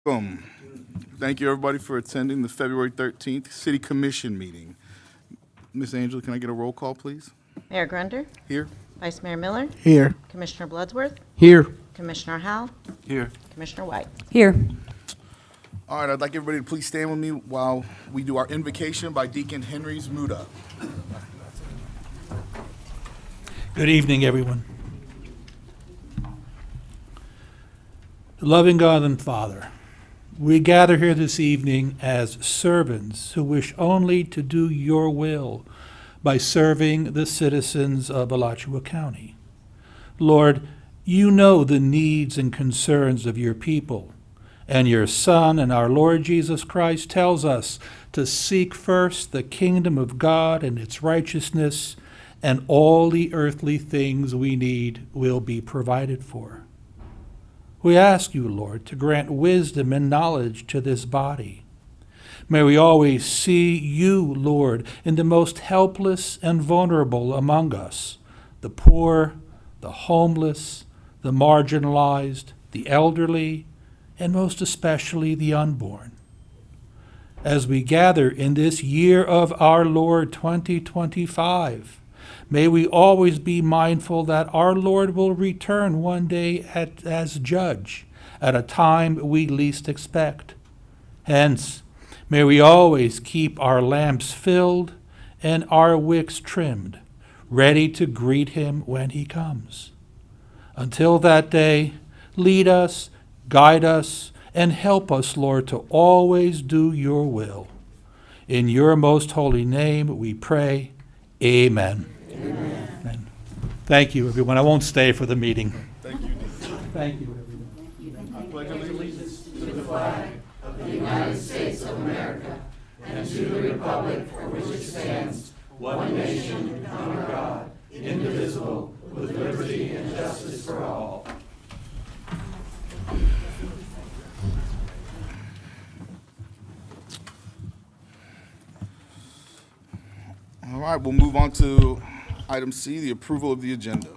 Welcome. Thank you, everybody, for attending the February 13th City Commission meeting. Miss Angela, can I get a roll call, please? Mayor Grunder, Here? Vice Mayor Miller, Here. Commissioner Bloodsworth, Here. Commissioner Howell, Here. Commissioner White. Here. All right, I'd like everybody to please stand with me while we do our invocation by Deacon Henry's Muda. Good evening, everyone. Loving God and Father, we gather here this evening as servants who wish only to do your will by serving the citizens of Alachua County. Lord, you know the needs and concerns of your people, and your Son and our Lord Jesus Christ tells us to seek first the kingdom of God and its righteousness, and all the earthly things we need will be provided for. We ask you, Lord, to grant wisdom and knowledge to this body. May we always see you, Lord, in the most helpless and vulnerable among us, the poor, the homeless, the marginalized, the elderly, and most especially the unborn. As we gather in this year of our Lord 2025, may we always be mindful that our Lord will return one day as judge at a time we least expect. Hence, may we always keep our lamps filled and our wicks trimmed, ready to greet him when he comes. Until that day, lead us, guide us, and help us, Lord, to always do your will. In your most holy name we pray. Amen. Amen. Thank you, everyone. I won't stay for the meeting. Thank you, Deacon. Thank you, everyone. I pledge allegiance All right, we'll move on to item C, the approval of the agenda.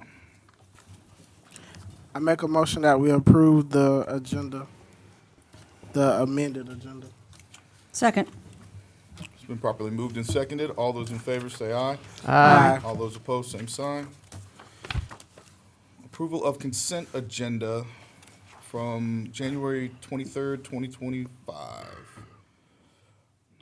I make a motion that we approve the agenda, the amended agenda. Second. It's been properly moved and seconded. All those in favor say aye. Aye. All those opposed, same sign. Approval of consent agenda from January 23rd, 2025.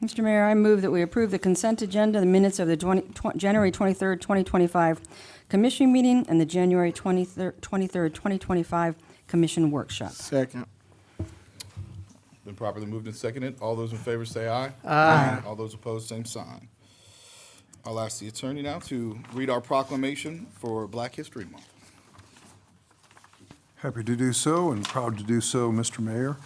Mr. Mayor, I move that we approve the consent agenda, the minutes of the January 23rd, 2025 commission meeting and the January 23rd, 2025 commission workshop. Second. Been properly moved and seconded. All those in favor say aye. Aye. All those opposed, same sign. I'll ask the attorney now to read our proclamation for Black History Month. Happy to do so and proud to do so, Mr. Mayor.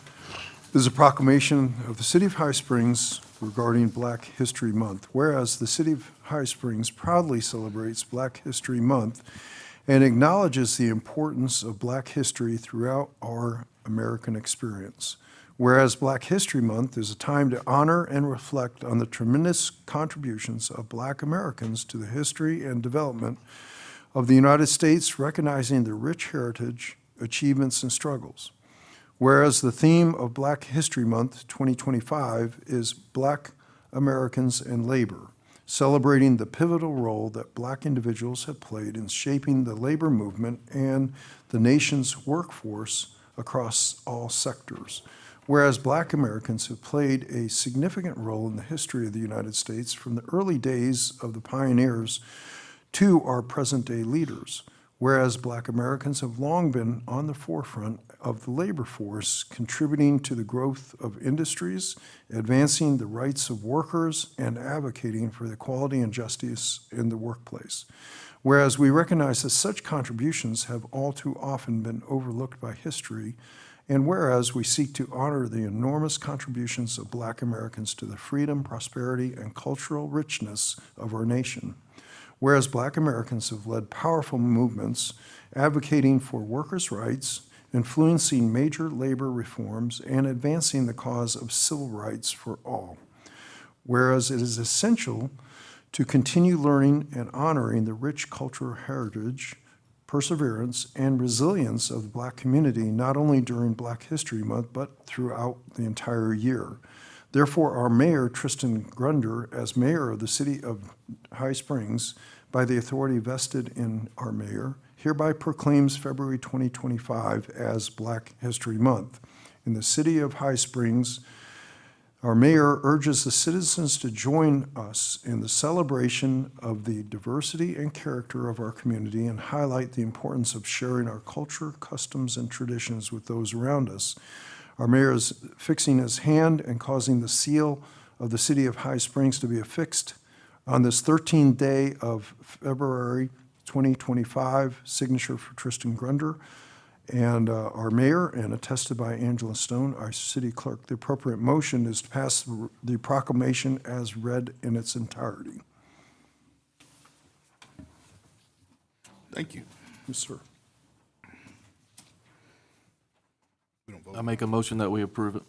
This is a proclamation of the City of High Springs regarding Black History Month. Whereas the City of High Springs proudly celebrates Black History Month and acknowledges the importance of Black history throughout our American experience. Whereas Black History Month is a time to honor and reflect on the tremendous contributions of Black Americans to the history and development of the United States, recognizing their rich heritage, achievements, and struggles. Whereas the theme of Black History Month 2025 is Black Americans and Labor, celebrating the pivotal role that Black individuals have played in shaping the labor movement and the nation's workforce across all sectors. Whereas Black Americans have played a significant role in the history of the United States from the early days of the pioneers to our present-day leaders. Whereas Black Americans have long been on the forefront of the labor force, contributing to the growth of industries, advancing the rights of workers, and advocating for the equality and justice in the workplace. Whereas we recognize that such contributions have all too often been overlooked by history, and whereas we seek to honor the enormous contributions of Black Americans to the freedom, prosperity, and cultural richness of our nation. Whereas Black Americans have led powerful movements advocating for workers' rights, influencing major labor reforms, and advancing the cause of civil rights for all. Whereas it is essential to continue learning and honoring the rich cultural heritage perseverance, and resilience of the Black community, not only during Black History Month, but throughout the entire year. Therefore, our mayor, Tristan Grunder, as mayor of the city of High Springs, by the authority vested in our mayor, hereby proclaims February 2025 as Black History Month. In the city of High Springs, our mayor urges the citizens to join us in the celebration of the diversity and character of our community and highlight the importance of sharing our culture, customs, and traditions with those around us. Our mayor is fixing his hand and causing the seal of the city of High Springs to be affixed on this 13th day of February 2025, signature for Tristan Grunder and our mayor, and attested by Angela Stone, our city clerk. The appropriate motion is to pass the proclamation as read in its entirety. Thank you. Yes, sir. We don't vote. I make a motion that we approve it,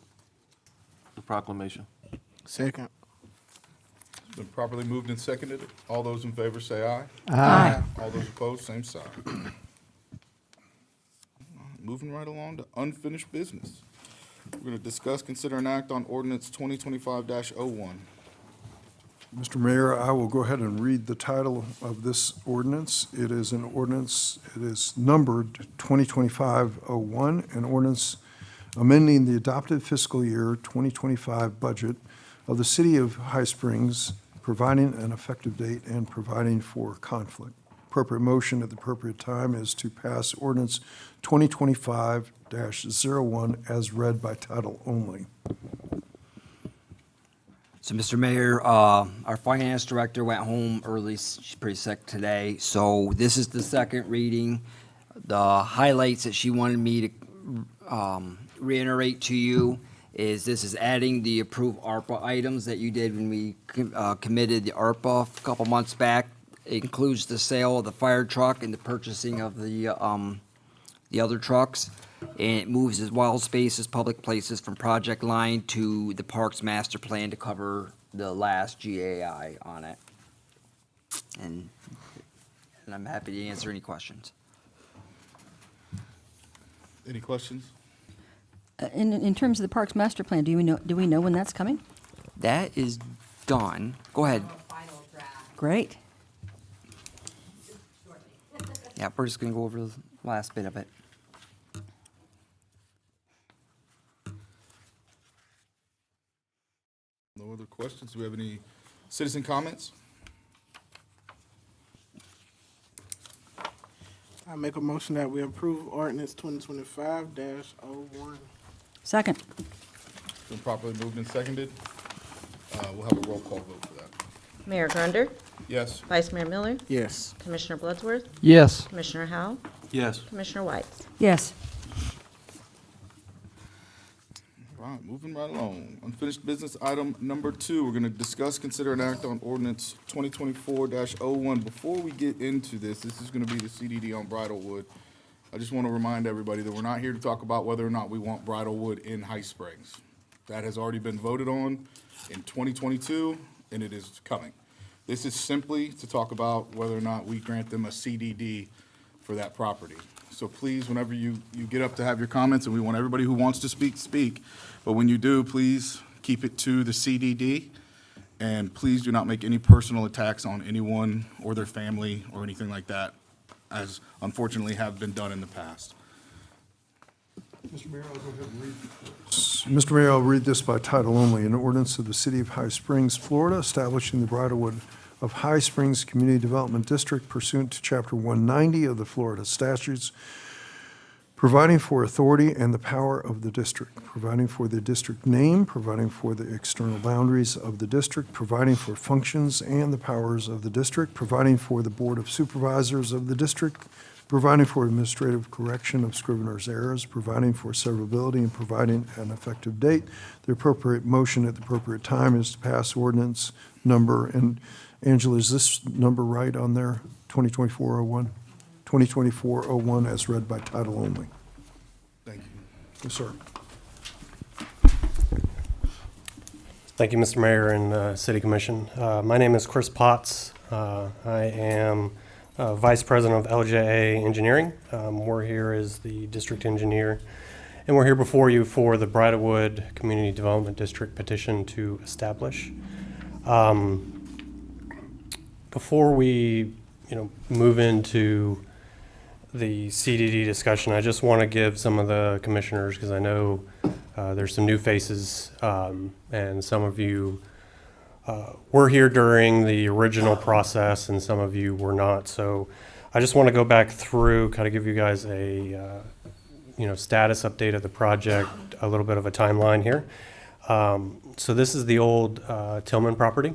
the proclamation. Second. It's been properly moved and seconded. All those in favor say aye. Aye. All those opposed, same side. Moving right along to unfinished business. We're going to discuss, consider, and act on ordinance 2025-01. Mr. Mayor, I will go ahead and read the title of this ordinance. It is an ordinance, it is numbered 2025-01, an ordinance amending the adopted fiscal year 2025 budget of the city of High Springs, providing an effective date and providing for conflict. Appropriate motion at the appropriate time is to pass ordinance 2025-01 as read by title only. So, Mr. Mayor, our finance director went home early. She's pretty sick today. So this is the second reading. The highlights that she wanted me to reiterate to you is this is adding the approved ARPA items that you did when we committed the ARPA a couple months back. It includes the sale of the fire truck and the purchasing of the other trucks. And it moves as wild spaces, public places from project line to the parks master plan to cover the last GAI on it. And I'm happy to answer any questions. Any questions? In terms of the Parks Master Plan, do we know when that's coming? That is done. Go ahead. Great. Yeah, we're just gonna go over the last bit of it. No other questions? Do we have any citizen comments? I make a motion that we approve ordinance 2025-01. Second. It's been properly moved and seconded. We'll have a roll call vote for that. Mayor Grunder, Yes. Vice Mayor Miller, Yes. Commissioner Bloodsworth, Yes. Commissioner Howell, Yes. Commissioner White. Yes. All right, moving right along. Unfinished business item number 2, we're going to discuss, consider, and act on ordinance 2024-01. Before we get into this is going to be the CDD on Bridlewood. I just want to remind everybody that we're not here to talk about whether or not we want Bridlewood in High Springs. That has already been voted on in 2022, and it is coming. This is simply to talk about whether or not we grant them a CDD for that property. So please, whenever you get up to have your comments, and we want everybody who wants to speak, but when you do, please keep it to the CDD, and please do not make any personal attacks on anyone or their family or anything like that, as unfortunately have been done in the past. Mr. Mayor, I'll go ahead and read this. Mr. Mayor, I'll read this by title only. An ordinance of the City of High Springs, Florida, establishing the Bridlewood of High Springs Community Development District pursuant to Chapter 190 of the Florida statutes, providing for authority and the power of the district, providing for the district name, providing for the external boundaries of the district, providing for functions and the powers of the district, providing for the Board of Supervisors of the district, providing for administrative correction of scrivener's errors, providing for severability, and providing an effective date. The appropriate motion at the appropriate time is to pass ordinance number, and Angela, is this number right on there, 2024-01? 2024-01 as read by title only. Thank you. Yes, sir. Thank you, Mr. Mayor and City Commission. My name is Chris Potts. I am Vice President of LJA Engineering. We're here as the district engineer, and we're here before you for the Bridlewood Community Development District petition to establish. Before we, move into the CDD discussion, I just want to give some of the commissioners, because I know there's some new faces, and some of you were here during the original process, and some of you were not. So I just want to go back through, kind of give you guys a status update of the project, a little bit of a timeline here. So this is the old Tillman property.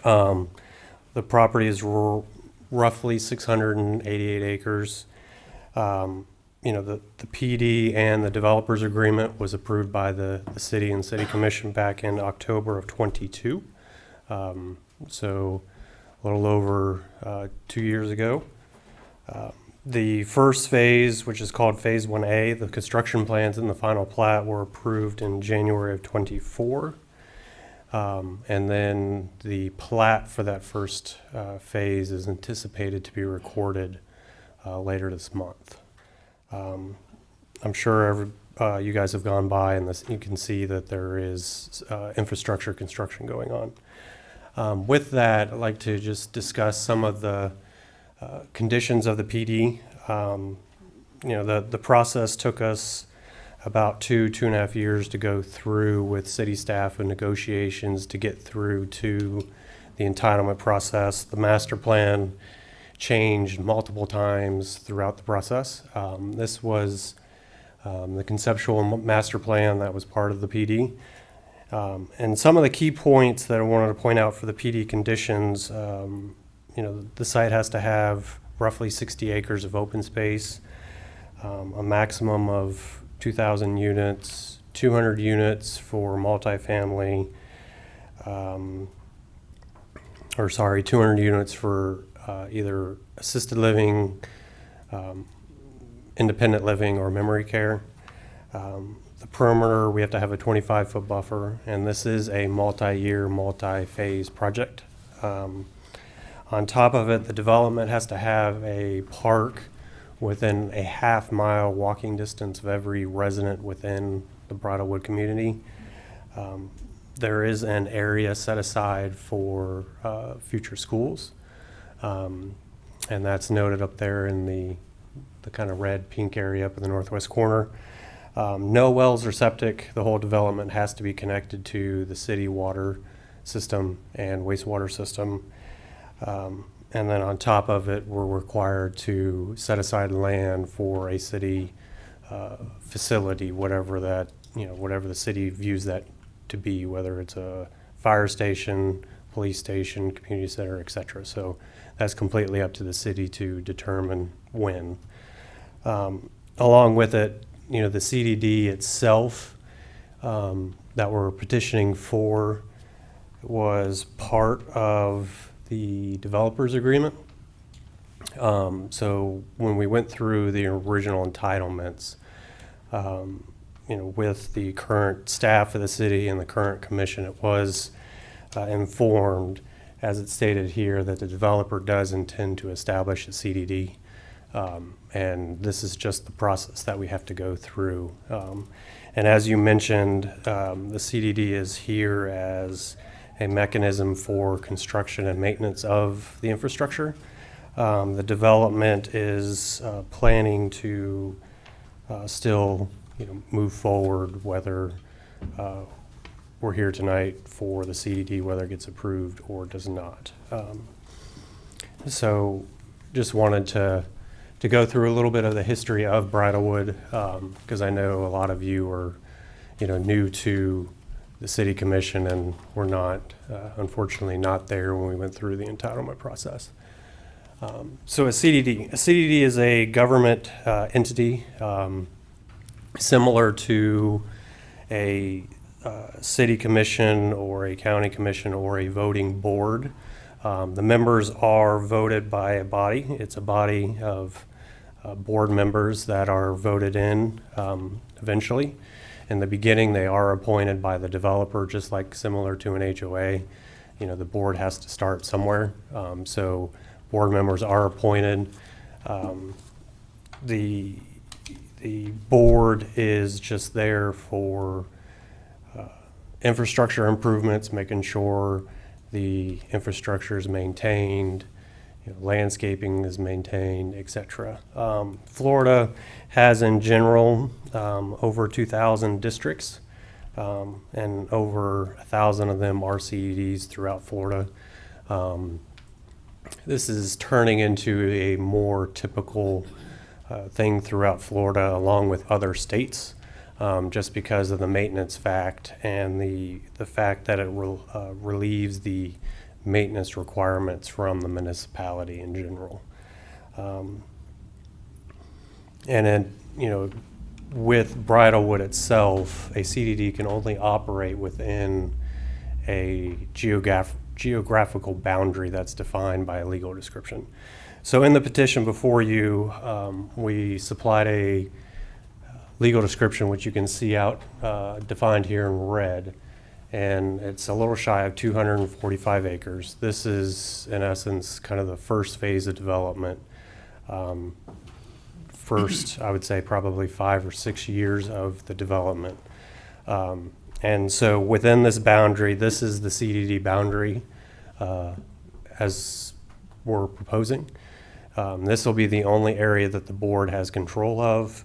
The property is roughly 688 acres. The PD and the developers agreement was approved by the city and city commission back in October of 22. So a little over 2 years ago. The first phase, which is called Phase 1A, the construction plans and the final plat were approved in January of 24. And then the plat for that first phase is anticipated to be recorded later this month. I'm sure you guys have gone by and you can see that there is infrastructure construction going on. With that, I'd like to just discuss some of the conditions of the PD. The process took us about 2.5 years to go through with city staff and negotiations to get through to the entitlement process. The master plan changed multiple times throughout the process. This was the conceptual master plan that was part of the PD. And some of the key points that I wanted to point out for the PD conditions, the site has to have roughly 60 acres of open space, a maximum of 2,000 units, 200 units for multifamily, 200 units for either assisted living, independent living, or memory care. The perimeter, we have to have a 25-foot buffer, and this is a multi-year, multi-phase project. On top of it, the development has to have a park within a half-mile walking distance of every resident within the Bridlewood community. There is an area set aside for future schools, and that's noted up there in the kind of red pink area up in the northwest corner. No wells or septic. The whole development has to be connected to the city water system and wastewater system. And then on top of it, we're required to set aside land for a city facility, whatever the city views that to be, whether it's a fire station, police station, community center, etc. So that's completely up to the city to determine when. Along with it, the CDD itself that we're petitioning for was part of the developers agreement. So when we went through the original entitlements, with the current staff of the city and the current commission, it was informed, as it stated here, that the developer does intend to establish a CDD. And this is just the process that we have to go through. And as you mentioned, the CDD is here as a mechanism for construction and maintenance of the infrastructure. The development is planning to still, move forward, whether we're here tonight for the CDD, whether it gets approved or does not. So just wanted to go through a little bit of the history of Bridlewood, because I know a lot of you are, new to the city commission, and we're not, unfortunately, not there when we went through the entitlement process. So a CDD is a government entity similar to a city commission or a county commission or a voting board. The members are voted by a body. It's a body of board members that are voted in eventually. In the beginning, they are appointed by the developer, just like similar to an HOA. The board has to start somewhere. So board members are appointed. The board is just there for infrastructure improvements, making sure the infrastructure is maintained, landscaping is maintained, etc. Florida has in general over 2,000 districts, and over 1,000 of them are CDDs throughout Florida. This is turning into a more typical thing throughout Florida, along with other states, just because of the maintenance fact and the fact that it relieves the maintenance requirements from the municipality in general. And then, with Bridlewood itself, a CDD can only operate within a geographical boundary that's defined by a legal description. So in the petition before you, we supplied a legal description, which you can see out defined here in red, and it's a little shy of 245 acres. This is, in essence, kind of the first phase of development. First, I would say probably 5 or 6 years of the development. And so within this boundary, this is the CDD boundary as we're proposing. This will be the only area that the board has control of.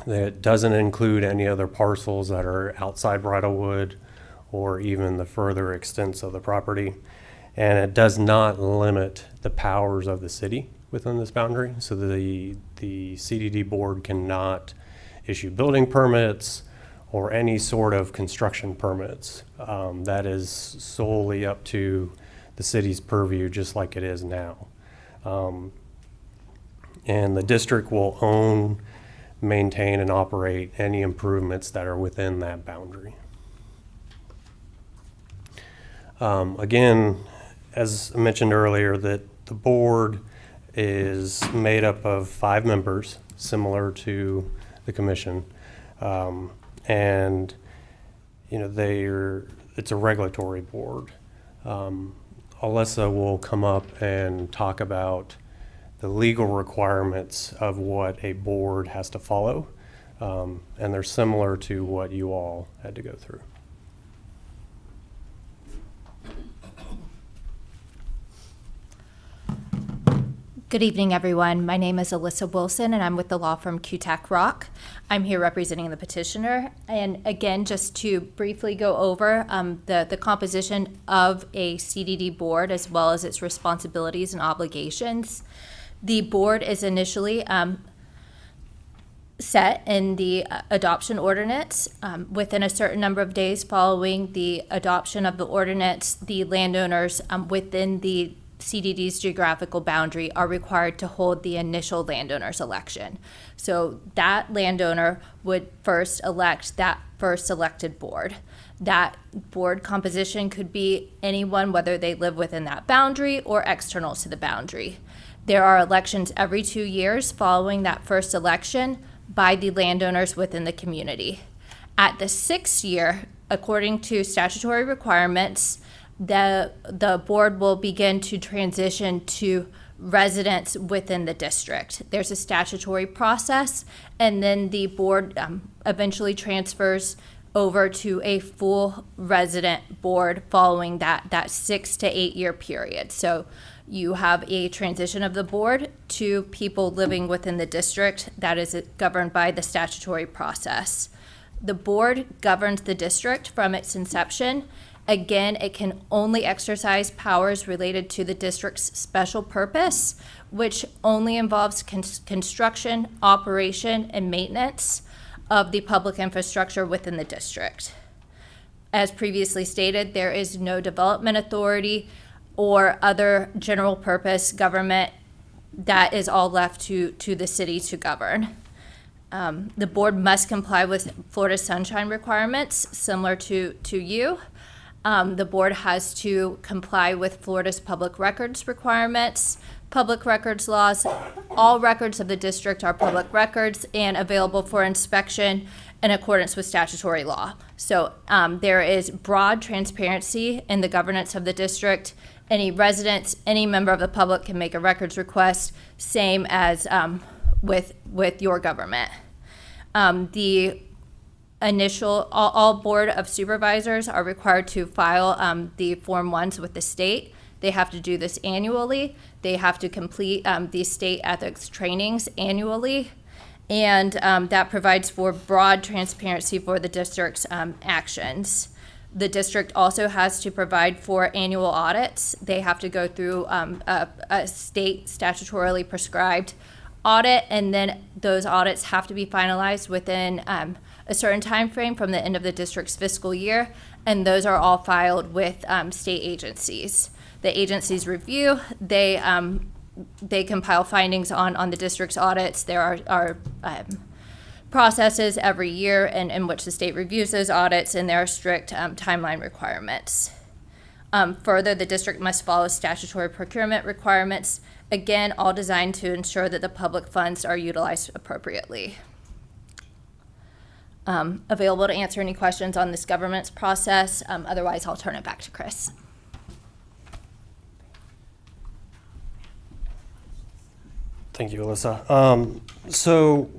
That doesn't include any other parcels that are outside Bridlewood or even the further extents of the property. And it does not limit the powers of the city within this boundary. So the CDD board cannot issue building permits or any sort of construction permits. That is solely up to the city's purview, just like it is now. And the district will own, maintain, and operate any improvements that are within that boundary. Again, as I mentioned earlier, that the board is made up of 5 members, similar to the commission. And it's a regulatory board. Alyssa will come up and talk about the legal requirements of what a board has to follow, and they're similar to what you all had to go through. Good evening, everyone. My name is Alyssa Wilson, and I'm with the law firm Cutak Rock. I'm here representing the petitioner. And again, just to briefly go over the composition of a CDD board, as well as its responsibilities and obligations. The board is initially set in the adoption ordinance. Within a certain number of days following the adoption of the ordinance, the landowners within the CDD's geographical boundary are required to hold the initial landowner's election. So that landowner would first elect that first elected board. That board composition could be anyone, whether they live within that boundary or external to the boundary. There are elections every 2 years following that first election by the landowners within the community. At the 6th year, according to statutory requirements, the board will begin to transition to residents within the district. There's a statutory process, and then the board eventually transfers over to a full resident board following that 6 to 8 year period. So you have a transition of the board to people living within the district that is governed by the statutory process. The board governs the district from its inception. Again, it can only exercise powers related to the district's special purpose, which only involves construction, operation, and maintenance of the public infrastructure within the district. As previously stated, there is no development authority or other general purpose government. That is all left to the city to govern. The board must comply with Florida sunshine requirements, similar to you. The board has to comply with Florida's public records requirements, public records laws. All records of the district are public records and available for inspection in accordance with statutory law. So there is broad transparency in the governance of the district, Any residents, any member of the public can make a records request, same as with your government. The initial, all Board of Supervisors are required to file the Form 1s with the state. They have to do this annually. They have to complete the state ethics trainings annually. And that provides for broad transparency for the district's actions. The district also has to provide for annual audits. They have to go through a state statutorily prescribed audit, and then those audits have to be finalized within a certain time frame from the end of the district's fiscal year, and those are all filed with state agencies. The agencies review, they compile findings on the district's audits. There are processes every year in which the state reviews those audits, and there are strict timeline requirements. Further, the district must follow statutory procurement requirements, again, all designed to ensure that the public funds are utilized appropriately. Available to answer any questions on this governance process. Otherwise, I'll turn it back to Chris. Thank you, Alyssa. So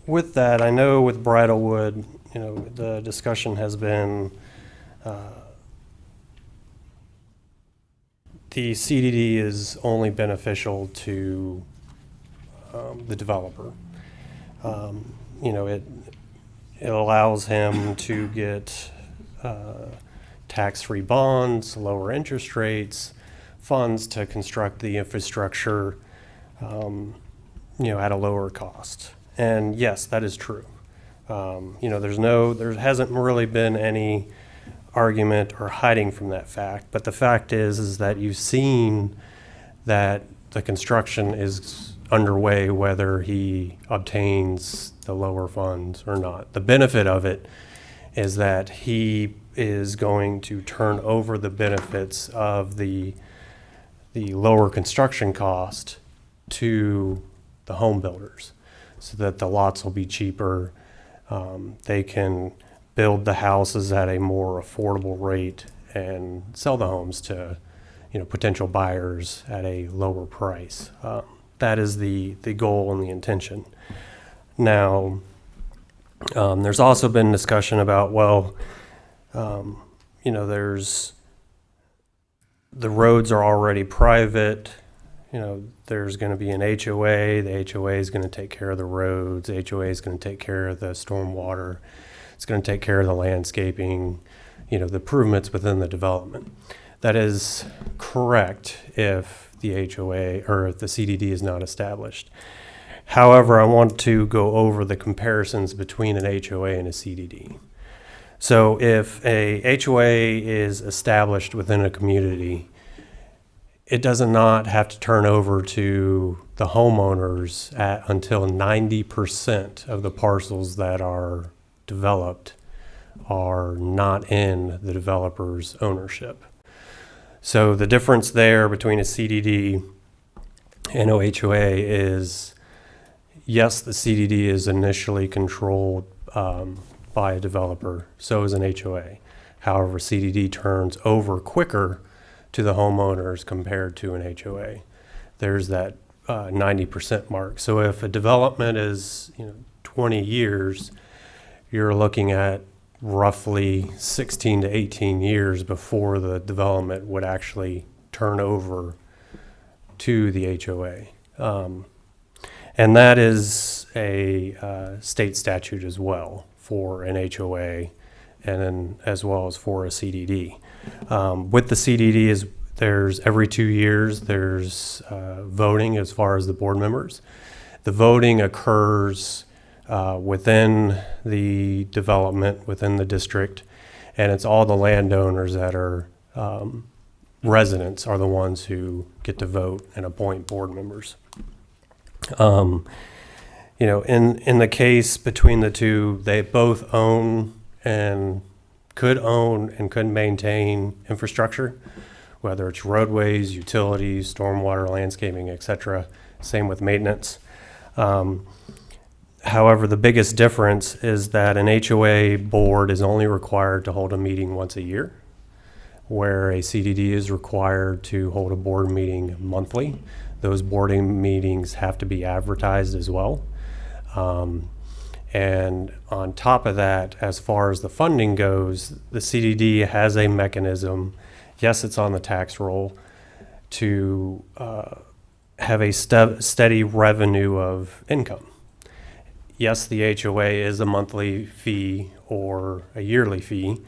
with that, I know with Bridlewood, you know, the discussion has been the CDD is only beneficial to the developer. You know, it allows him to get tax-free bonds, lower interest rates, funds to construct the infrastructure, you know, at a lower cost. And yes, that is true. You know, there hasn't really been any argument or hiding from that fact. But the fact is that you've seen that the construction is underway, whether he obtains the lower funds or not. The benefit of it is that he is going to turn over the benefits of the lower construction cost to the home builders, so that the lots will be cheaper. They can build the houses at a more affordable rate and sell the homes to, you know, potential buyers at a lower price. That is the goal and the intention. Now, there's also been discussion about, well, you know, the roads are already private. You know, there's going to be an HOA. The HOA is going to take care of the roads. The HOA is going to take care of the stormwater. It's going to take care of the landscaping, you know, the improvements within the development. That is correct if the HOA or if the CDD is not established. However, I want to go over the comparisons between an HOA and a CDD. So if a HOA is established within a community, it does not have to turn over to the homeowners until 90% of the parcels that are developed are not in the developer's ownership. So the difference there between a CDD and OHOA is, yes, the CDD is initially controlled by a developer, so is an HOA. However, CDD turns over quicker to the homeowners compared to an HOA. There's that 90% mark. So if a development is 20 years, you're looking at roughly 16 to 18 years before the development would actually turn over to the HOA. And that is a state statute as well for an HOA and then as well as for a CDD. With the CDD, there's every 2 years, there's voting as far as the board members. The voting occurs within the development, within the district, and it's all the landowners that are residents are the ones who get to vote and appoint board members. In the case between the two, they both own and could maintain infrastructure, whether it's roadways, utilities, stormwater, landscaping, etc. Same with maintenance. However, the biggest difference is that an HOA board is only required to hold a meeting once a year. where a CDD is required to hold a board meeting monthly. Those boarding meetings have to be advertised as well. And on top of that, as far as the funding goes, the CDD has a mechanism, yes, it's on the tax roll, to have a steady revenue of income. Yes, the HOA is a monthly fee or a yearly fee,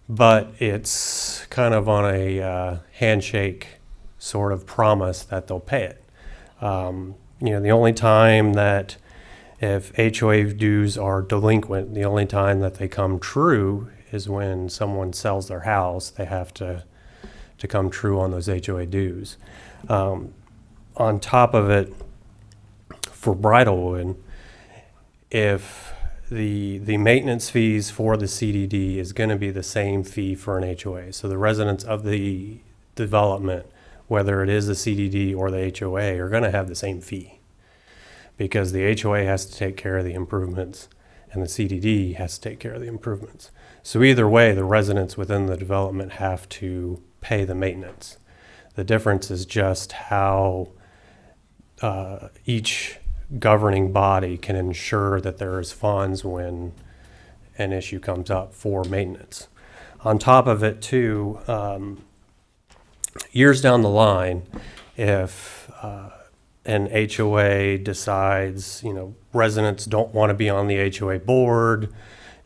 but it's kind of on a handshake sort of promise that they'll pay it. The only time that if HOA dues are delinquent, the only time that they come true is when someone sells their house. They have to come true on those HOA dues. On top of it, for Bridalwood, if the maintenance fees for the CDD is going to be the same fee for an HOA. So the residents of the development, whether it is the CDD or the HOA, are going to have the same fee, because the HOA has to take care of the improvements and the CDD has to take care of the improvements. So either way, the residents within the development have to pay the maintenance. The difference is just how each governing body can ensure that there is funds when an issue comes up for maintenance. On top of it too, years down the line, if an HOA decides, residents don't want to be on the HOA board,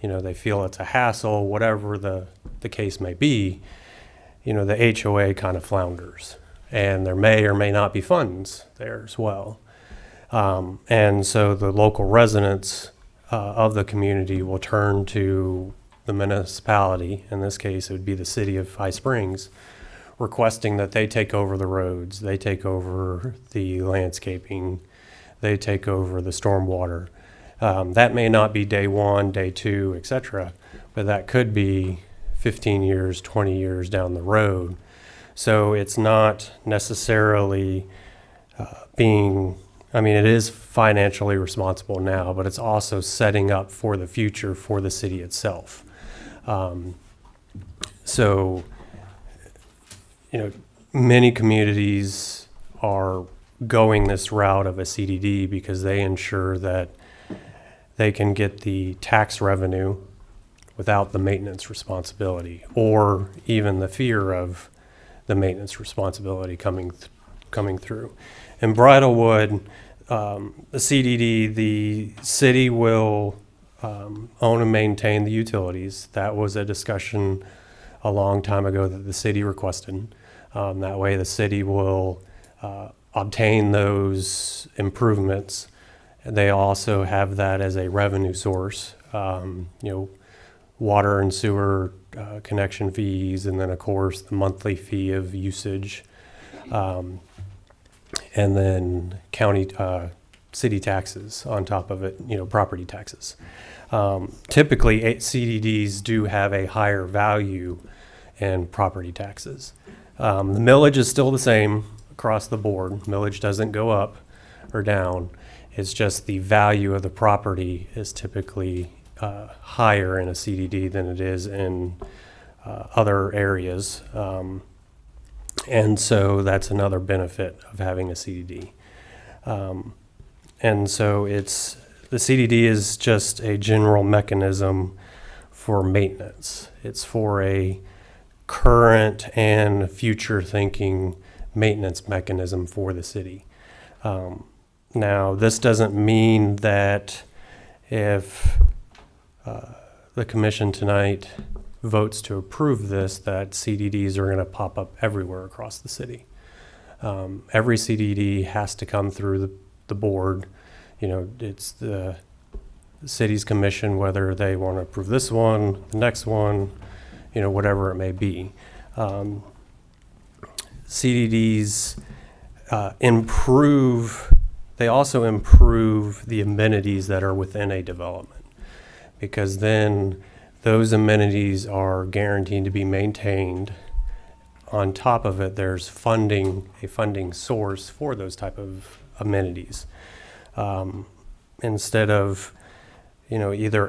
they feel it's a hassle, whatever the case may be, the HOA kind of flounders, and there may or may not be funds there as well. And so the local residents of the community will turn to the municipality, in this case it would be the city of High Springs, requesting that they take over the roads, they take over the landscaping, they take over the stormwater. That may not be day one, day two, etc., but that could be 15 years, 20 years down the road. So it's not necessarily it is financially responsible now, but it's also setting up for the future for the city itself. Many communities are going this route of a CDD because they ensure that they can get the tax revenue without the maintenance responsibility, or even the fear of the maintenance responsibility coming through. In Bridalwood, the CDD, the city will own and maintain the utilities. That was a discussion a long time ago that the city requested. That way the city will obtain those improvements. They also have that as a revenue source, water and sewer connection fees, and then of course the monthly fee of usage, and then county, city taxes on top of it, property taxes. Typically CDDs do have a higher value in property taxes. The millage is still the same across the board. Millage doesn't go up or down. It's just the value of the property is typically higher in a CDD than it is in other areas. And so that's another benefit of having a CDD. And so the CDD is just a general mechanism for maintenance. It's for a current and future thinking maintenance mechanism for the city. Now, this doesn't mean that if the commission tonight votes to approve this, that CDDs are going to pop up everywhere across the city. Every CDD has to come through the board. It's the city's commission, whether they want to approve this one, the next one, whatever it may be. CDDs they also improve the amenities that are within a development, because then those amenities are guaranteed to be maintained. On top of it, there's a funding source for those type of amenities. Instead of, either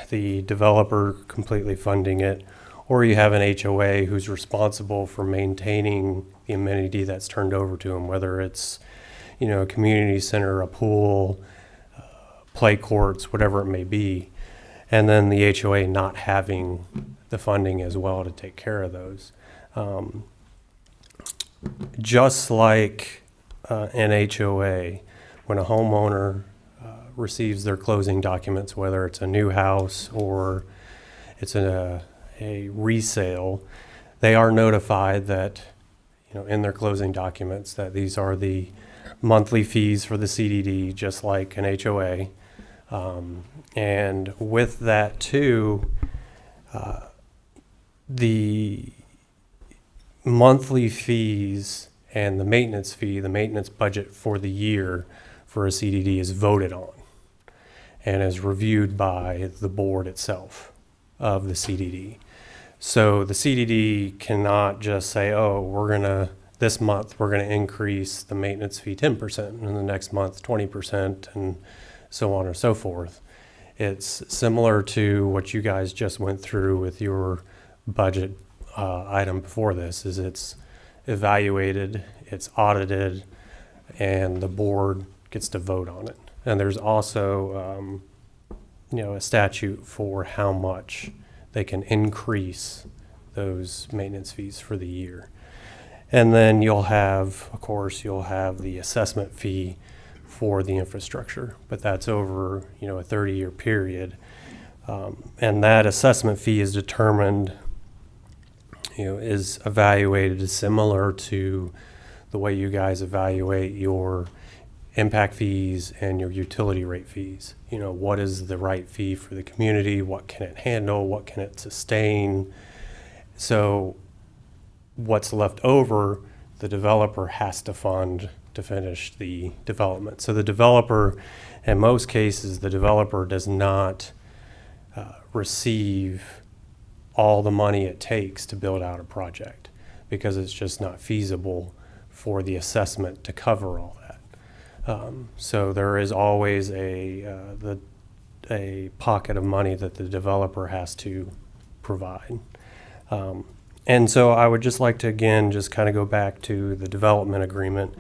the developer completely funding it, or you have an HOA who's responsible for maintaining the amenity that's turned over to them, whether it's, you know, a community center, a pool, play courts, whatever it may be, and then the HOA not having the funding as well to take care of those. Just like an HOA, when a homeowner receives their closing documents, whether it's a new house or it's a resale, they are notified that, you know, in their closing documents that these are the monthly fees for the CDD, just like an HOA. And with that too, the monthly fees and the maintenance fee, the maintenance budget for the year for a CDD is voted on and is reviewed by the board itself of the CDD. So the CDD cannot just say, oh, this month we're gonna increase the maintenance fee 10%, and the next month 20%, and so on and so forth. It's similar to what you guys just went through with your budget item before this, is it's evaluated, it's audited, and the board gets to vote on it. And there's also, you know, a statute for how much they can increase those maintenance fees for the year. And then you'll have, of course, you'll have the assessment fee for the infrastructure, but that's over, you know, a 30-year period. And that assessment fee is determined, you know, is evaluated similar to the way you guys evaluate your impact fees and your utility rate fees. You know, what is the right fee for the community? What can it handle? What can it sustain? So what's left over, the developer has to fund to finish the development. So the developer, in most cases, the developer does not receive all the money it takes to build out a project, because it's just not feasible for the assessment to cover all that. So there is always a pocket of money that the developer has to provide. And so I would just like to, again, just kind of go back to the development agreement.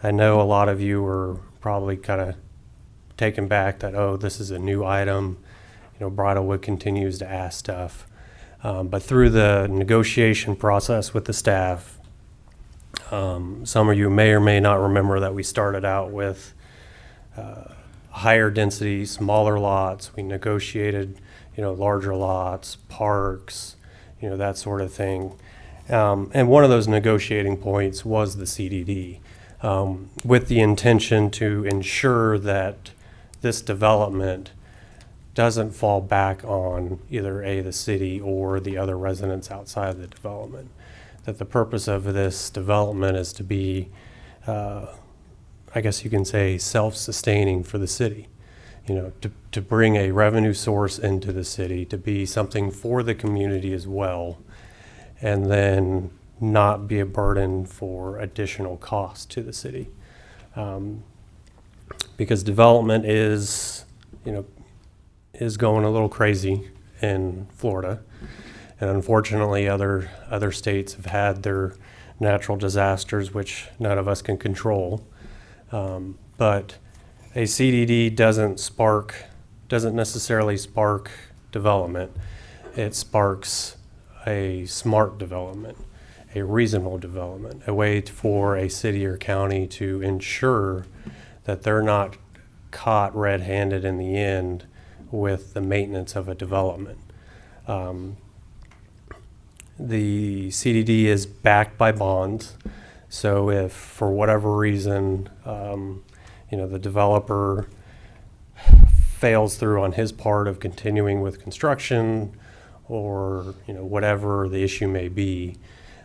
I know a lot of you were probably kind of taken back that, oh, this is a new item. You know, Bridalwood continues to ask stuff. But through the negotiation process with the staff, some of you may or may not remember that we started out with higher density, smaller lots. We negotiated, you know, larger lots, parks, you know, that sort of thing. And one of those negotiating points was the CDD, with the intention to ensure that this development doesn't fall back on either the city or the other residents outside of the development. That the purpose of this development is to be, I guess you can say, self-sustaining for the city. You know, to bring a revenue source into the city, to be something for the community as well, and then not be a burden for additional costs to the city. Because development is, you know, is going a little crazy in Florida. And unfortunately, other states have had their natural disasters, which none of us can control. But a CDD doesn't necessarily spark development. It sparks a smart development, a reasonable development, a way for a city or county to ensure that they're not caught red-handed in the end with the maintenance of a development. The CDD is backed by bonds, so if for whatever reason, you know, the developer fails through on his part of continuing with construction, or, you know, whatever the issue may be,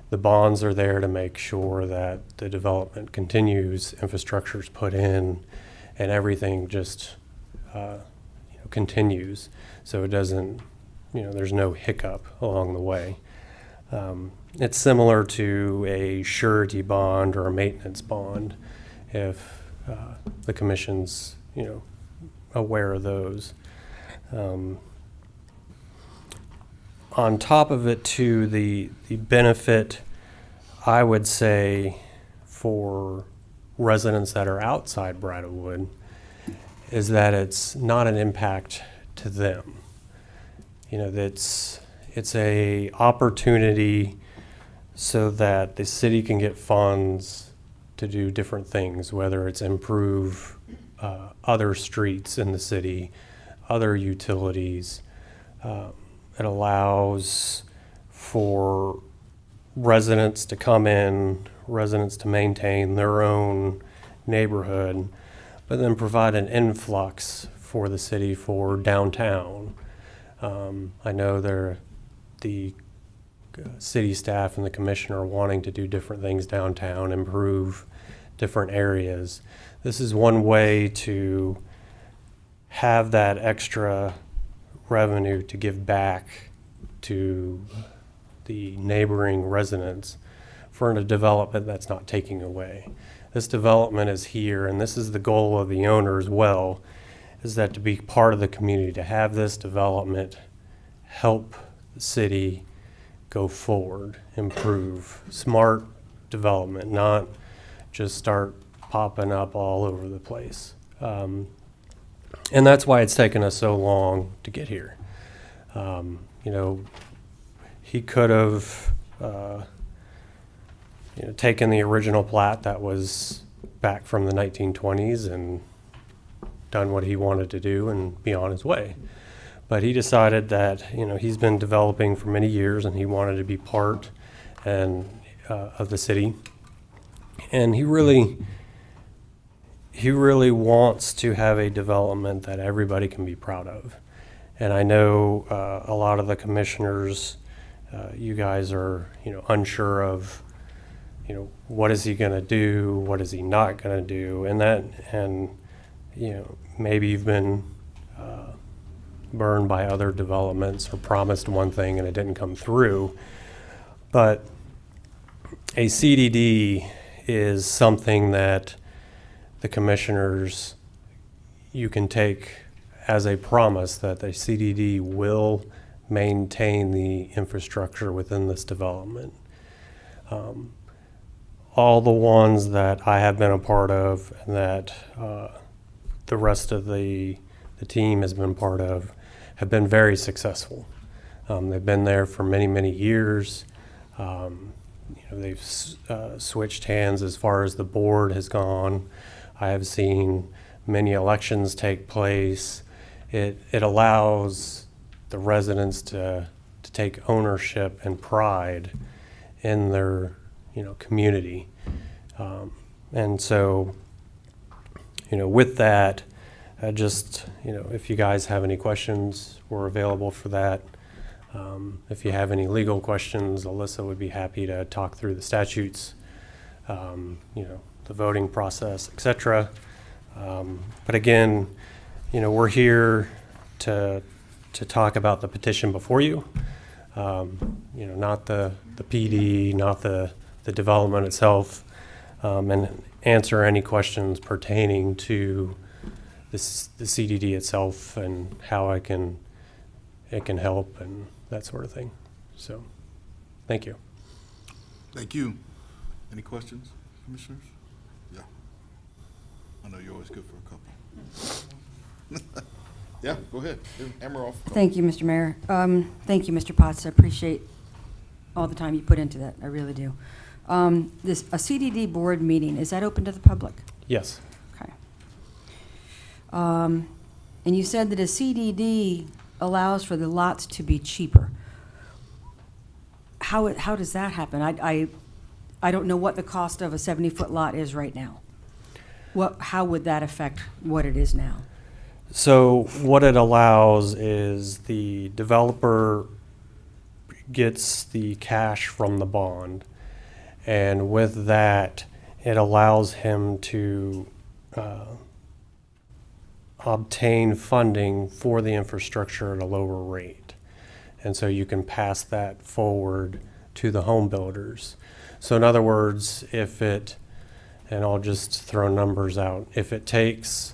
the bonds are there to make sure that the development continues, infrastructure's put in, and everything just continues, so it doesn't, you know, there's no hiccup along the way. It's similar to a surety bond or a maintenance bond, if the commission's, you know, aware of those. on top of it too, the benefit, I would say, for residents that are outside Bridlewood is that it's not an impact to them. You know, it's a opportunity so that the city can get funds to do different things, whether it's improve other streets in the city, other utilities. It allows for residents to come in, residents to maintain their own neighborhood, but then provide an influx for the city for downtown. I know the city staff and the commissioner are wanting to do different things downtown, improve different areas. This is one way to have that extra revenue to give back to the neighboring residents for a development that's not taking away. This development is here, and this is the goal of the owner as well, is that to be part of the community, to have this development help the city go forward, improve, smart development, not just start popping up all over the place. And that's why it's taken us so long to get here. You know, he could have taken the original plat that was back from the 1920s and done what he wanted to do and be on his way. But he decided that, you know, he's been developing for many years and he wanted to be part of the city. And he really wants to have a development that everybody can be proud of. And I know a lot of the commissioners, you guys are, you know, unsure of, you know, what is he going to do? What is he not going to do? And you know, maybe you've been burned by other developments or promised one thing and it didn't come through. But a CDD is something that the commissioners, you can take as a promise that the CDD will maintain the infrastructure within this development. All the ones that I have been a part of and that the rest of the team has been part of have been very successful. They've been there for many, many years. You know, they've switched hands as far as the board has gone. I have seen many elections take place. It allows the residents to take ownership and pride in their, you know, community. And so, you know, with that, just, you know, if you guys have any questions, we're available for that. If you have any legal questions, Alyssa would be happy to talk through the statutes, you know, the voting process, etc. But again, you know, we're here to talk about the petition before you. You know, not the PD, not the development itself, and answer any questions pertaining to the CDD itself and how it can help and that sort of thing. So, thank you. Thank you. Any questions, commissioners? Yeah. I know you're always good for a couple. Yeah, go ahead. Hammer off. Thank you, Mr. Mayor. Thank you, Mr. Potts. I appreciate all the time you put into that. I really do. A CDD board meeting, is that open to the public? Yes. Okay. And you said that a CDD allows for the lots to be cheaper. How does that happen? I don't know what the cost of a 70-foot lot is right now. How would that affect what it is now? So what it allows is the developer gets the cash from the bond, and with that, it allows him to obtain funding for the infrastructure at a lower rate. And so you can pass that forward to the home builders. So in other words, and I'll just throw numbers out, if it takes,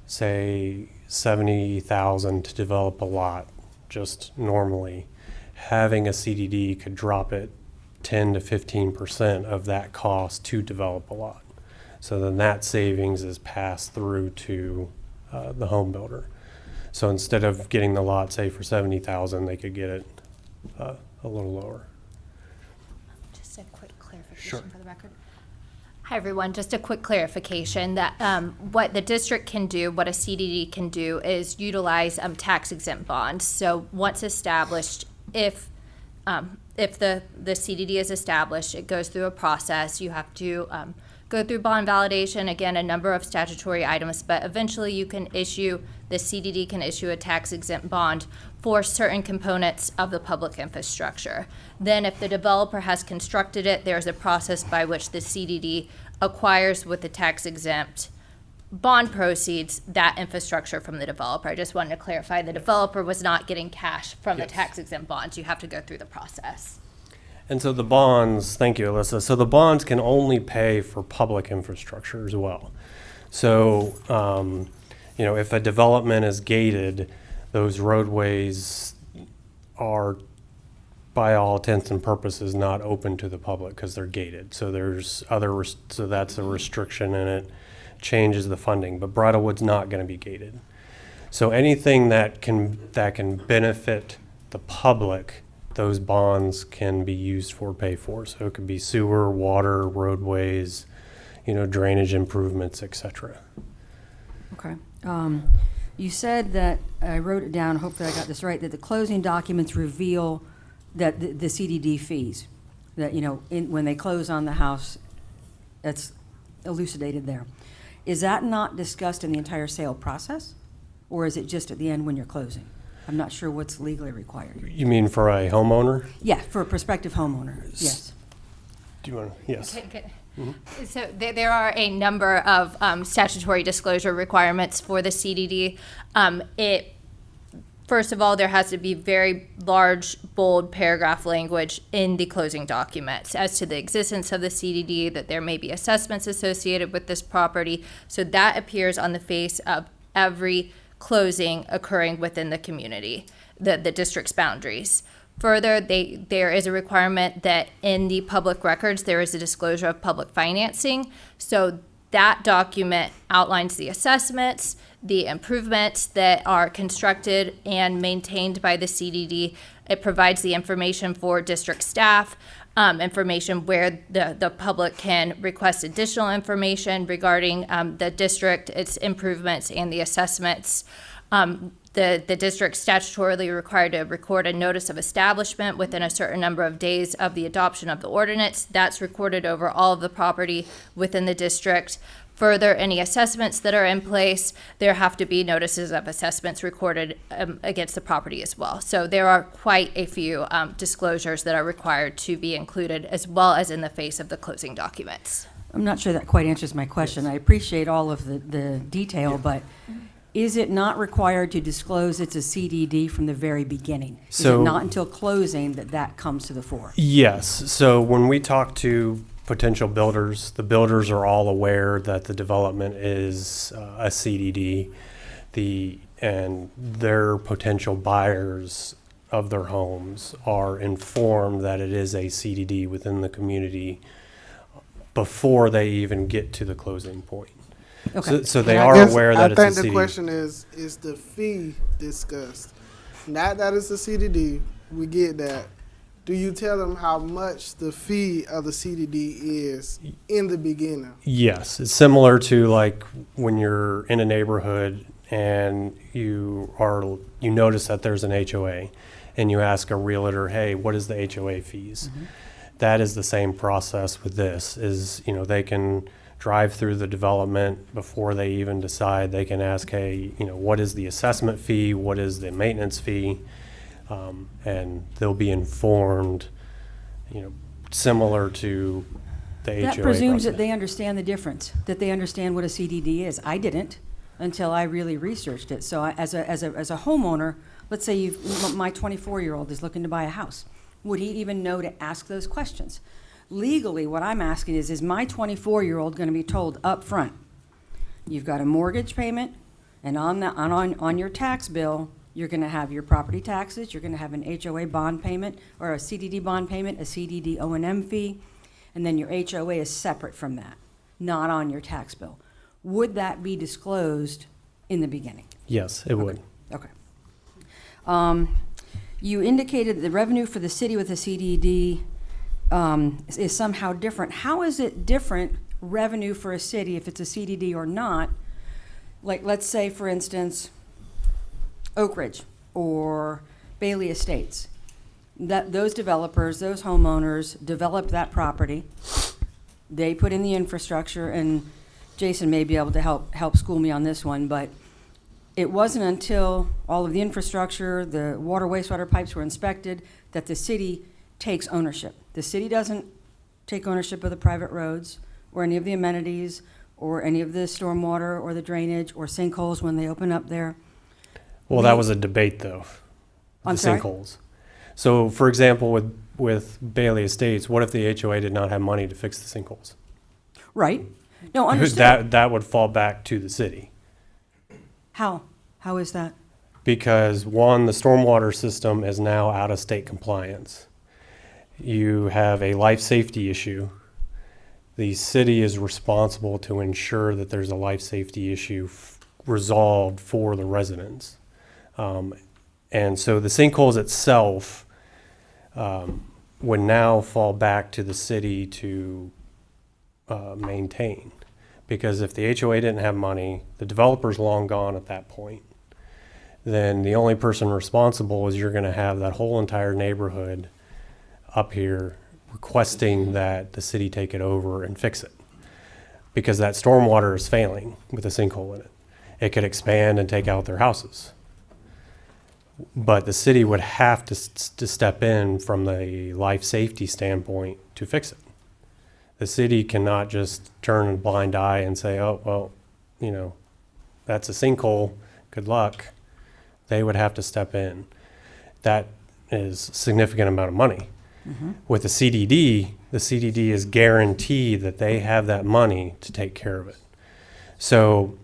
say, $70,000 to develop a lot just normally, having a CDD could drop it 10 to 15% of that cost to develop a lot. So then that savings is passed through to the home builder. So instead of getting the lot, say, for $70,000, they could get it a little lower. Just a quick clarification for the record. Hi, everyone. Just a quick clarification that what the district can do, what a CDD can do, is utilize tax exempt bonds. So once established, if the CDD is established, it goes through a process. You have to go through bond validation, again, a number of statutory items, but eventually the CDD can issue a tax exempt bond for certain components of the public infrastructure. Then if the developer has constructed it, there's a process by which the CDD acquires with the tax exempt bond proceeds that infrastructure from the developer. I just wanted to clarify the developer was not getting cash from the tax exempt bonds. You have to go through the process. And so the bonds, thank you, Alyssa. So the bonds can only pay for public infrastructure as well. So, if a development is gated, those roadways are, by all intents and purposes, not open to the public because they're gated. So so that's a restriction, and it changes the funding. But Bridlewood's not going to be gated. So anything that can benefit the public, those bonds can be used for pay for. So it could be sewer, water, roadways, drainage improvements, et cetera. Okay. You said that, I wrote it down, hopefully I got this right, that the closing documents reveal that the CDD fees, that, when they close on the house, that's elucidated there. Is that not discussed in the entire sale process? Or is it just at the end when you're closing? I'm not sure what's legally required. You mean for a homeowner? Yeah, for a prospective homeowner, yes. Do you want to? Yes. Okay. So there are a number of statutory disclosure requirements for the CDD. First of all, there has to be very large, bold paragraph language in the closing documents as to the existence of the CDD, that there may be assessments associated with this property. So that appears on the face of every closing occurring within the community, the district's boundaries. Further, there is a requirement that in the public records, there is a disclosure of public financing. So that document outlines the assessments, the improvements that are constructed and maintained by the CDD. It provides the information for district staff, information where the public can request additional information regarding the district, its improvements, and the assessments. The district statutorily required to record a notice of establishment within a certain number of days of the adoption of the ordinance. That's recorded over all of the property within the district. Further, any assessments that are in place, there have to be notices of assessments recorded against the property as well. So there are quite a few disclosures that are required to be included, as well as in the face of the closing documents. I'm not sure that quite answers my question. I appreciate all of the detail, but is it not required to disclose it's a CDD from the very beginning? Is it not until closing that comes to the fore? Yes. So when we talk to potential builders, the builders are all aware that the development is a CDD, and their potential buyers of their homes are informed that it is a CDD within the community before they even get to the closing point. Okay. So they are aware that it's a CDD. I think the question is the fee discussed? Not that it's a CDD, we get that. Do you tell them how much the fee of the CDD is in the beginning? Yes, it's similar to like when you're in a neighborhood and you notice that there's an HOA and you ask a realtor, hey, what is the HOA fees? Mm-hmm. That is the same process with this, is, they can drive through the development before they even decide. They can ask, hey, what is the assessment fee? What is the maintenance fee? And they'll be informed, similar to the HOA That presumes process. that they understand the difference, that they understand what a CDD is. I didn't until I really researched it. So as a homeowner, let's say my 24-year-old is looking to buy a house. Would he even know to ask those questions? Legally, what I'm asking is my 24-year-old going to be told up front, you've got a mortgage payment, and on your tax bill, you're going to have your property taxes, you're going to have an HOA bond payment, or a CDD bond payment, a CDD O&M fee, and then your HOA is separate from that, not on your tax bill. Would that be disclosed in the beginning? Yes, it would. Okay. You indicated that the revenue for the city with a CDD is somehow different. How is it different revenue for a city if it's a CDD or not? Like, let's say, for instance, Oak Ridge or Bailey Estates. Those developers, those homeowners developed that property. They put in the infrastructure, and Jason may be able to help school me on this one, but it wasn't until all of the infrastructure, the water, wastewater pipes were inspected, that the city takes ownership. The city doesn't take ownership of the private roads or any of the amenities or any of the stormwater or the drainage or sinkholes when they open up there. Well, that was a debate, though. I'm the sorry? sinkholes. So, for example, with Bailey Estates, what if the HOA did not have money to fix the sinkholes? Right? No, understood. That would fall back to the city. How? How is that? Because one, the stormwater system is now out of state compliance. You have a life safety issue. The city is responsible to ensure that there's a life safety issue resolved for the residents. And so the sinkholes itself would now fall back to the city to maintain. Because if the HOA didn't have money, the developer's long gone at that point, then the only person responsible is you're going to have that whole entire neighborhood up here requesting that the city take it over and fix it. Because that stormwater is failing with a sinkhole in it. It could expand and take out their houses. But the city would have to step in from the life safety standpoint to fix it. The city cannot just turn a blind eye and say, oh, well, you know, that's a sinkhole, good luck. They would have to step in. That is a significant amount of money. Mm-hmm. With the CDD is guaranteed that they have that money to take care of it. So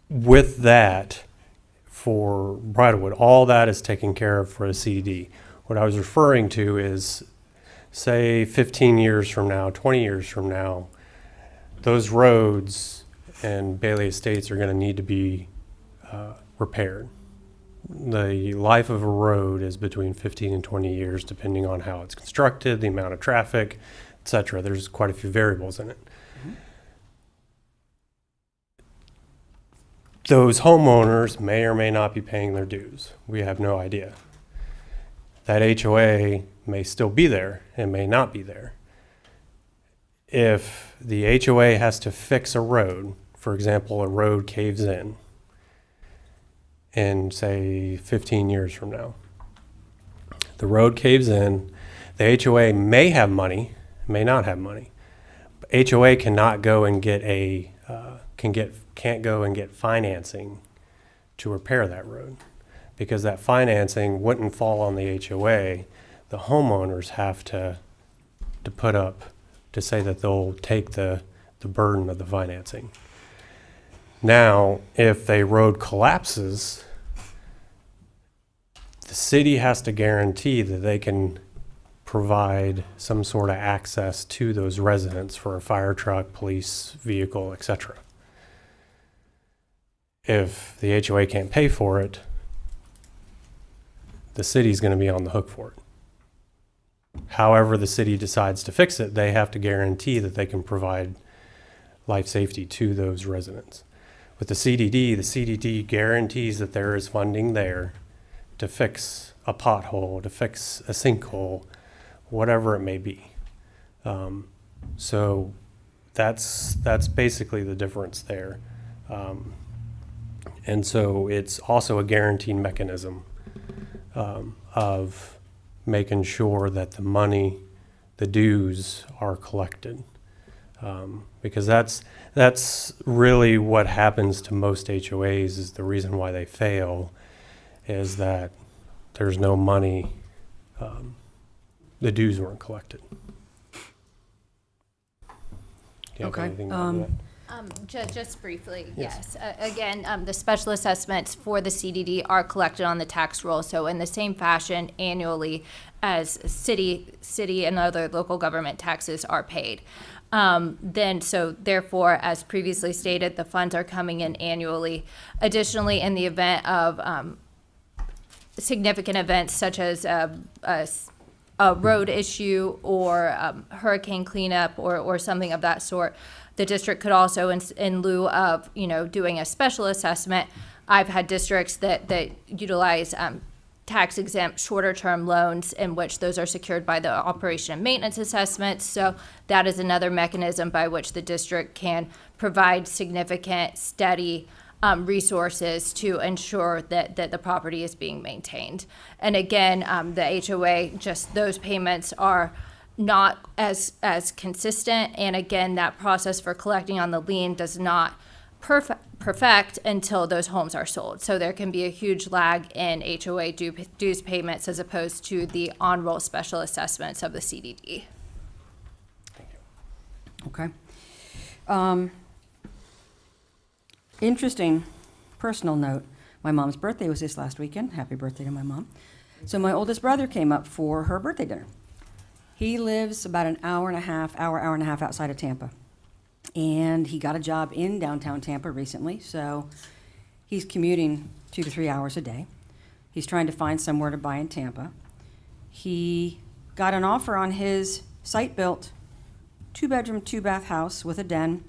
with that, for Bridlewood, all that is taken care of for a CDD. What I was referring to is, say 15 years from now, 20 years from now, those roads and Bailey Estates are going to need to be repaired. The life of a road is between 15 and 20 years, depending on how it's constructed, the amount of traffic, etc. There's quite a few variables in it. Mm-hmm. Those homeowners may or may not be paying their dues. We have no idea. That HOA may still be there and may not be there. If the HOA has to fix a road, for example, a road caves in say 15 years from now, the road caves in, the HOA may have money, may not have money. HOA cannot go and get can't go and get financing to repair that road, because that financing wouldn't fall on the HOA. The homeowners have to put up to say that they'll take the burden of the financing. Now, if a road collapses, the city has to guarantee that they can provide some sort of access to those residents for a fire truck, police vehicle, etc. If the HOA can't pay for it, the city's going to be on the hook for it. However the city decides to fix it, they have to guarantee that they can provide life safety to those residents. With the CDD guarantees that there is funding there to fix a pothole, to fix a sinkhole, whatever it may be. So that's basically the difference there. And so it's also a guaranteed mechanism of making sure that the money, the dues are collected. Because that's really what happens to most HOAs, is the reason why they fail is that there's no money, the dues weren't collected. Do you have Okay. anything to add to that? Just briefly, Yes. yes. Again, the special assessments for the CDD are collected on the tax roll, so in the same fashion annually as city and other local government taxes are paid. Therefore, as previously stated, the funds are coming in annually. Additionally, in the event of significant events such as a road issue or hurricane cleanup or something of that sort, the district could also, in lieu of, doing a special assessment, I've had districts that utilize tax exempt shorter term loans in which those are secured by the operation and maintenance assessments. So that is another mechanism by which the district can provide significant, steady resources to ensure that the property is being maintained. And again, the HOA, just those payments are not as consistent. And again, that process for collecting on the lien does not perfect until those homes are sold. So there can be a huge lag in HOA dues payments as opposed to the on-roll special assessments of the CDD. Okay. Interesting personal note. My mom's birthday was this last weekend. Happy birthday to my mom. So my oldest brother came up for her birthday dinner. He lives about an hour and a half outside of Tampa. And he got a job in downtown Tampa recently, so he's commuting 2 to 3 hours a day. He's trying to find somewhere to buy in Tampa. He got an offer on his site-built 2-bedroom, 2-bath house with a den,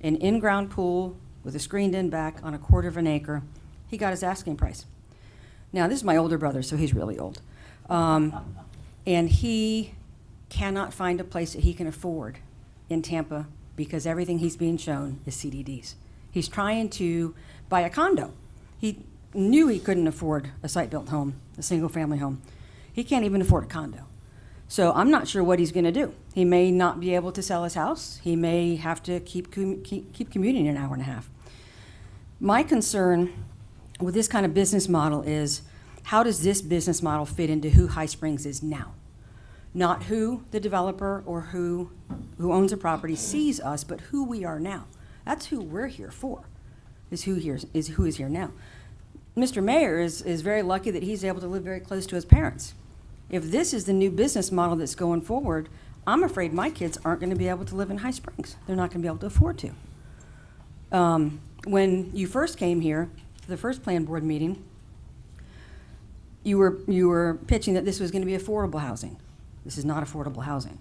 an in-ground pool with a screened-in back on 1/4 acre. He got his asking price. Now, this is my older brother, so he's really old. And he cannot find a place that he can afford in Tampa because everything he's being shown is CDDs. He's trying to buy a condo. He knew he couldn't afford a site-built home, a single-family home. He can't even afford a condo. So I'm not sure what he's going to do. He may not be able to sell his house. He may have to keep commuting an hour and a half. My concern with this kind of business model is, how does this business model fit into who High Springs is now? Not who the developer or who owns a property sees us, but who we are now. That's who we're here for, is who is here now. Mr. Mayor is very lucky that he's able to live very close to his parents. If this is the new business model that's going forward, I'm afraid my kids aren't going to be able to live in High Springs. They're not going to be able to afford to. When you first came here, for the first plan board meeting, you were pitching that this was going to be affordable housing. This is not affordable housing.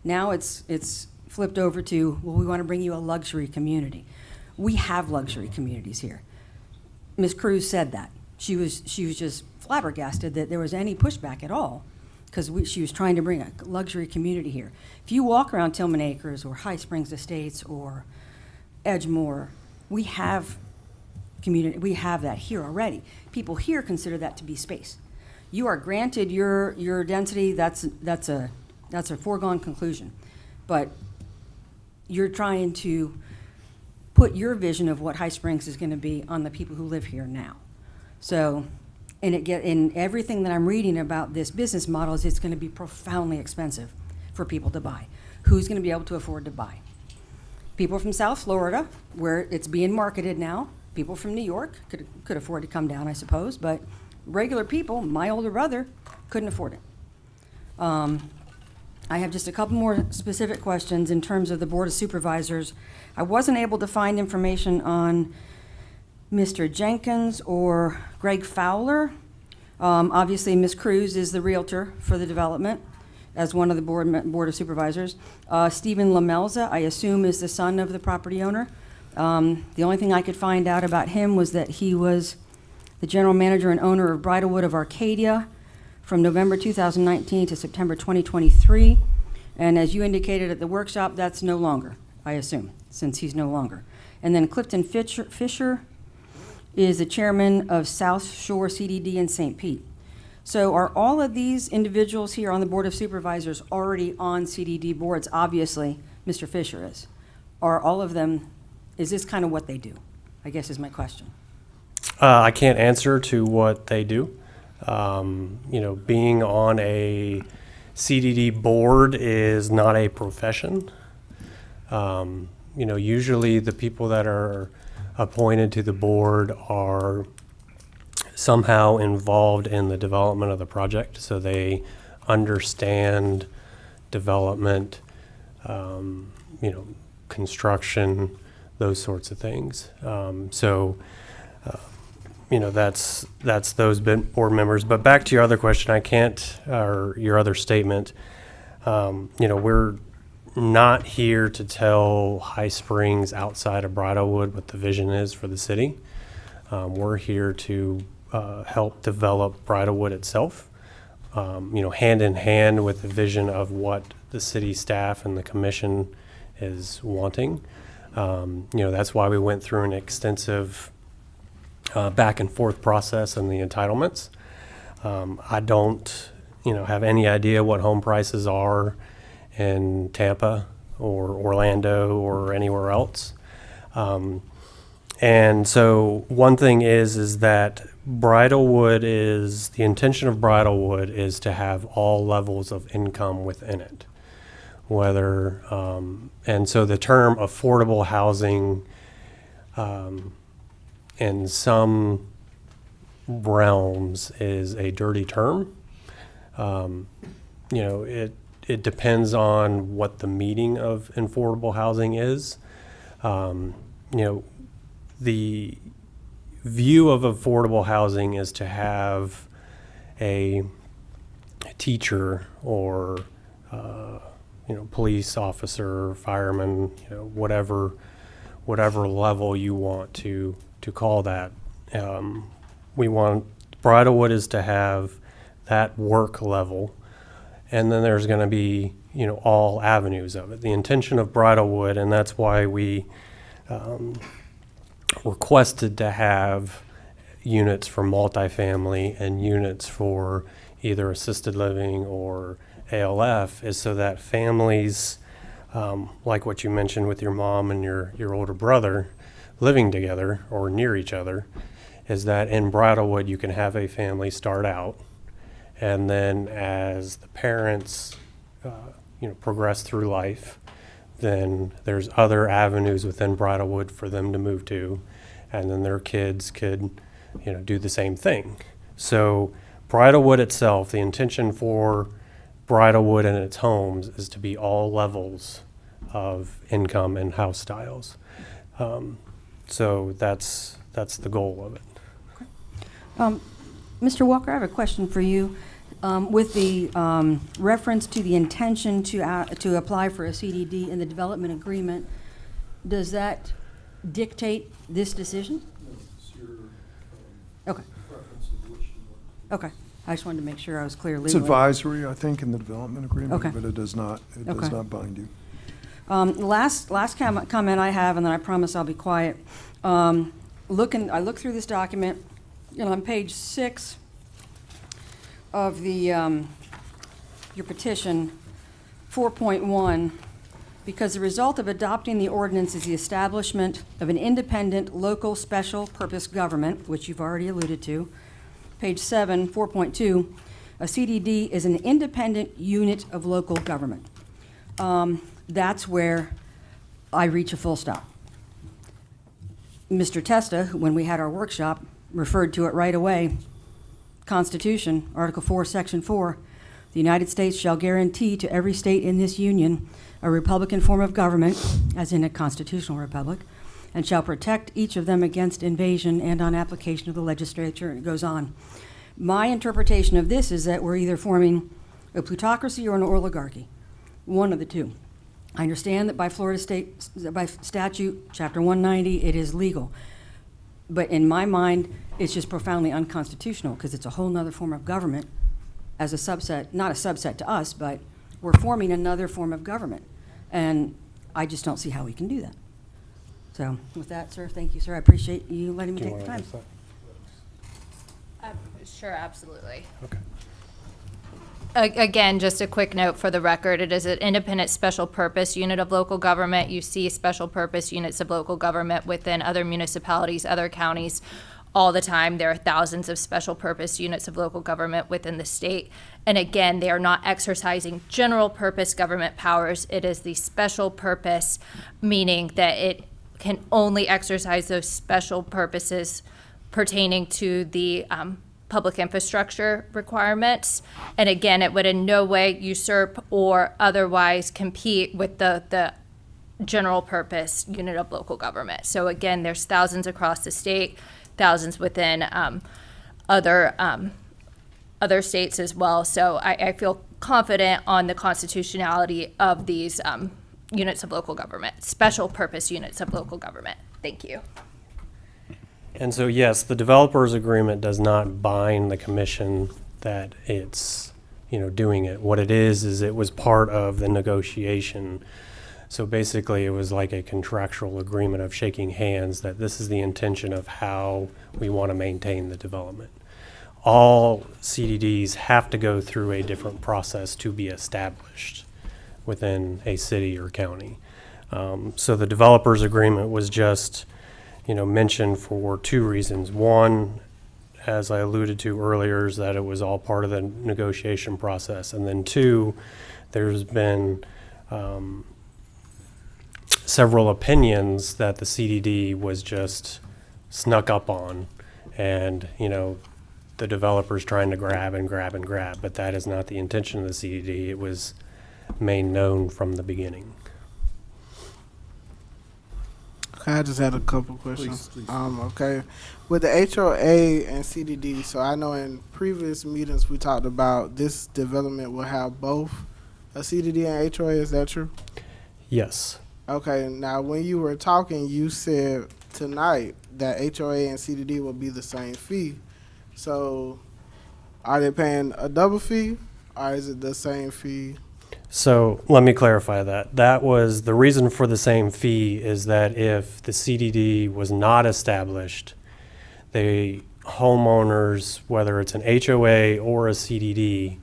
Now it's flipped over to, well, we want to bring you a luxury community. We have luxury communities here. Ms. Cruz said that. She was just flabbergasted that there was any pushback at all, because she was trying to bring a luxury community here. If you walk around Tillman Acres or High Springs Estates or Edgemoor, we have that here already. People here consider that to be space. You are granted your density, that's a foregone conclusion. But you're trying to put your vision of what High Springs is going to be on the people who live here now. So, in everything that I'm reading about this business model is it's going to be profoundly expensive for people to buy. Who's going to be able to afford to buy? People from South Florida, where it's being marketed now. People from New York could afford to come down, I suppose, but regular people, my older brother, couldn't afford it. I have just a couple more specific questions in terms of the Board of Supervisors. I wasn't able to find information on Mr. Jenkins or Greg Fowler. Obviously, Ms. Cruz is the realtor for the development as one of the Board of Supervisors. Stephen Lamelza, I assume, is the son of the property owner. The only thing I could find out about him was that he was the general manager and owner of Bridalwood of Arcadia from November 2019 to September 2023. And as you indicated at the workshop, that's no longer, I assume, since he's no longer. And then Clifton Fisher is the chairman of South Shore CDD in St. Pete. So are all of these individuals here on the Board of Supervisors already on CDD boards? Obviously, Mr. Fisher is. Are all of them, is this kind of what they do? I guess is my question. I can't answer to what they do. Being on a CDD board is not a profession. Usually the people that are appointed to the board are somehow involved in the development of the project, so they understand development, construction, those sorts of things. That's those board members. But back to your other question, or your other statement, we're not here to tell High Springs outside of Bridlewood what the vision is for the city. We're here to help develop Bridlewood itself, hand in hand with the vision of what the city staff and the commission is wanting. That's why we went through an extensive back and forth process in the entitlements. I don't, have any idea what home prices are in Tampa or Orlando or anywhere else. And so one thing is that the intention of Bridlewood is to have all levels of income within it. And so the term affordable housing, in some realms is a dirty term. It depends on what the meaning of affordable housing is. The view of affordable housing is to have a teacher or police officer, fireman, whatever level you want to call that. Bridlewood is to have that work level, and then there's going to be all avenues of it. The intention of Bridlewood, and that's why we requested to have units for multifamily and units for either assisted living or ALF, is so that families, like what you mentioned with your mom and your older brother living together or near each other, is that in Bridlewood you can have a family start out, and then as the parents progress through life, then there's other avenues within Bridlewood for them to move to, and then their kids could do the same thing. So Bridlewood itself, the intention for Bridlewood and its homes is to be all levels of income and house styles. So that's the goal of it. Mr. Walker, I have a question for you. With the reference to the intention to apply for a CDD in the development agreement, does that dictate this decision? Okay. Okay. I just wanted to make sure I was clear legally. It's advisory, I think, in the development agreement, Okay. but it does not bind you. Last comment I have, and then I promise I'll be quiet. I looked through this document, on page 6 of the your petition, 4.1, because the result of adopting the ordinance is the establishment of an independent local special purpose government, which you've already alluded to. Page 7, 4.2, a CDD is an independent unit of local government. That's where I reach a full stop. Mr. Testa, when we had our workshop, referred to it right away. Constitution, Article 4, Section 4, the United States shall guarantee to every state in this union a republican form of government, as in a constitutional republic, and shall protect each of them against invasion and on application of the legislature, and it goes on. My interpretation of this is that we're either forming a plutocracy or an oligarchy, one of the two. I understand that by by statute, Chapter 190, it is legal. But in my mind, it's just profoundly unconstitutional because it's a whole nother form of government as a subset, not a subset to us, but we're forming another form of government. And I just don't see how we can do that. So with that, sir, thank you, sir. I appreciate you letting me take the time. Sure, absolutely. Okay. Again, just a quick note for the record, it is an independent special purpose unit of local government. You see special purpose units of local government within other municipalities, other counties. all the time. There are thousands of special purpose units of local government within the state. And again, they are not exercising general purpose government powers. It is the special purpose, meaning that it can only exercise those special purposes pertaining to the public infrastructure requirements. And again, it would in no way usurp or otherwise compete with the general purpose unit of local government. So again, there's thousands across the state, thousands within other states as well. So I feel confident on the constitutionality of these units of local government, special purpose units of local government. Thank you. And so, yes, the developers agreement does not bind the commission that it's, doing it. What it is it was part of the negotiation. So basically, it was like a contractual agreement of shaking hands that this is the intention of how we want to maintain the development. All CDDs have to go through a different process to be established within a city or county. So the developers agreement was just, mentioned for two reasons. One, as I alluded to earlier, is that it was all part of the negotiation process. And then two, there's been several opinions that the CDD was just snuck up on, and the developers trying to grab and grab and grab, but that is not the intention of the CDD. It was made known from the beginning. Okay, I just had a couple questions. Please. Okay, with the HOA and CDD, so I know in previous meetings we talked about this development will have both a CDD and HOA. Is that true? Yes. Okay, now when you were talking, you said tonight that HOA and CDD will be the same fee. So are they paying a double fee, or is it the same fee? So let me clarify that. That was the reason for the same fee, is that if the CDD was not established, the homeowners, whether it's an HOA or a CDD,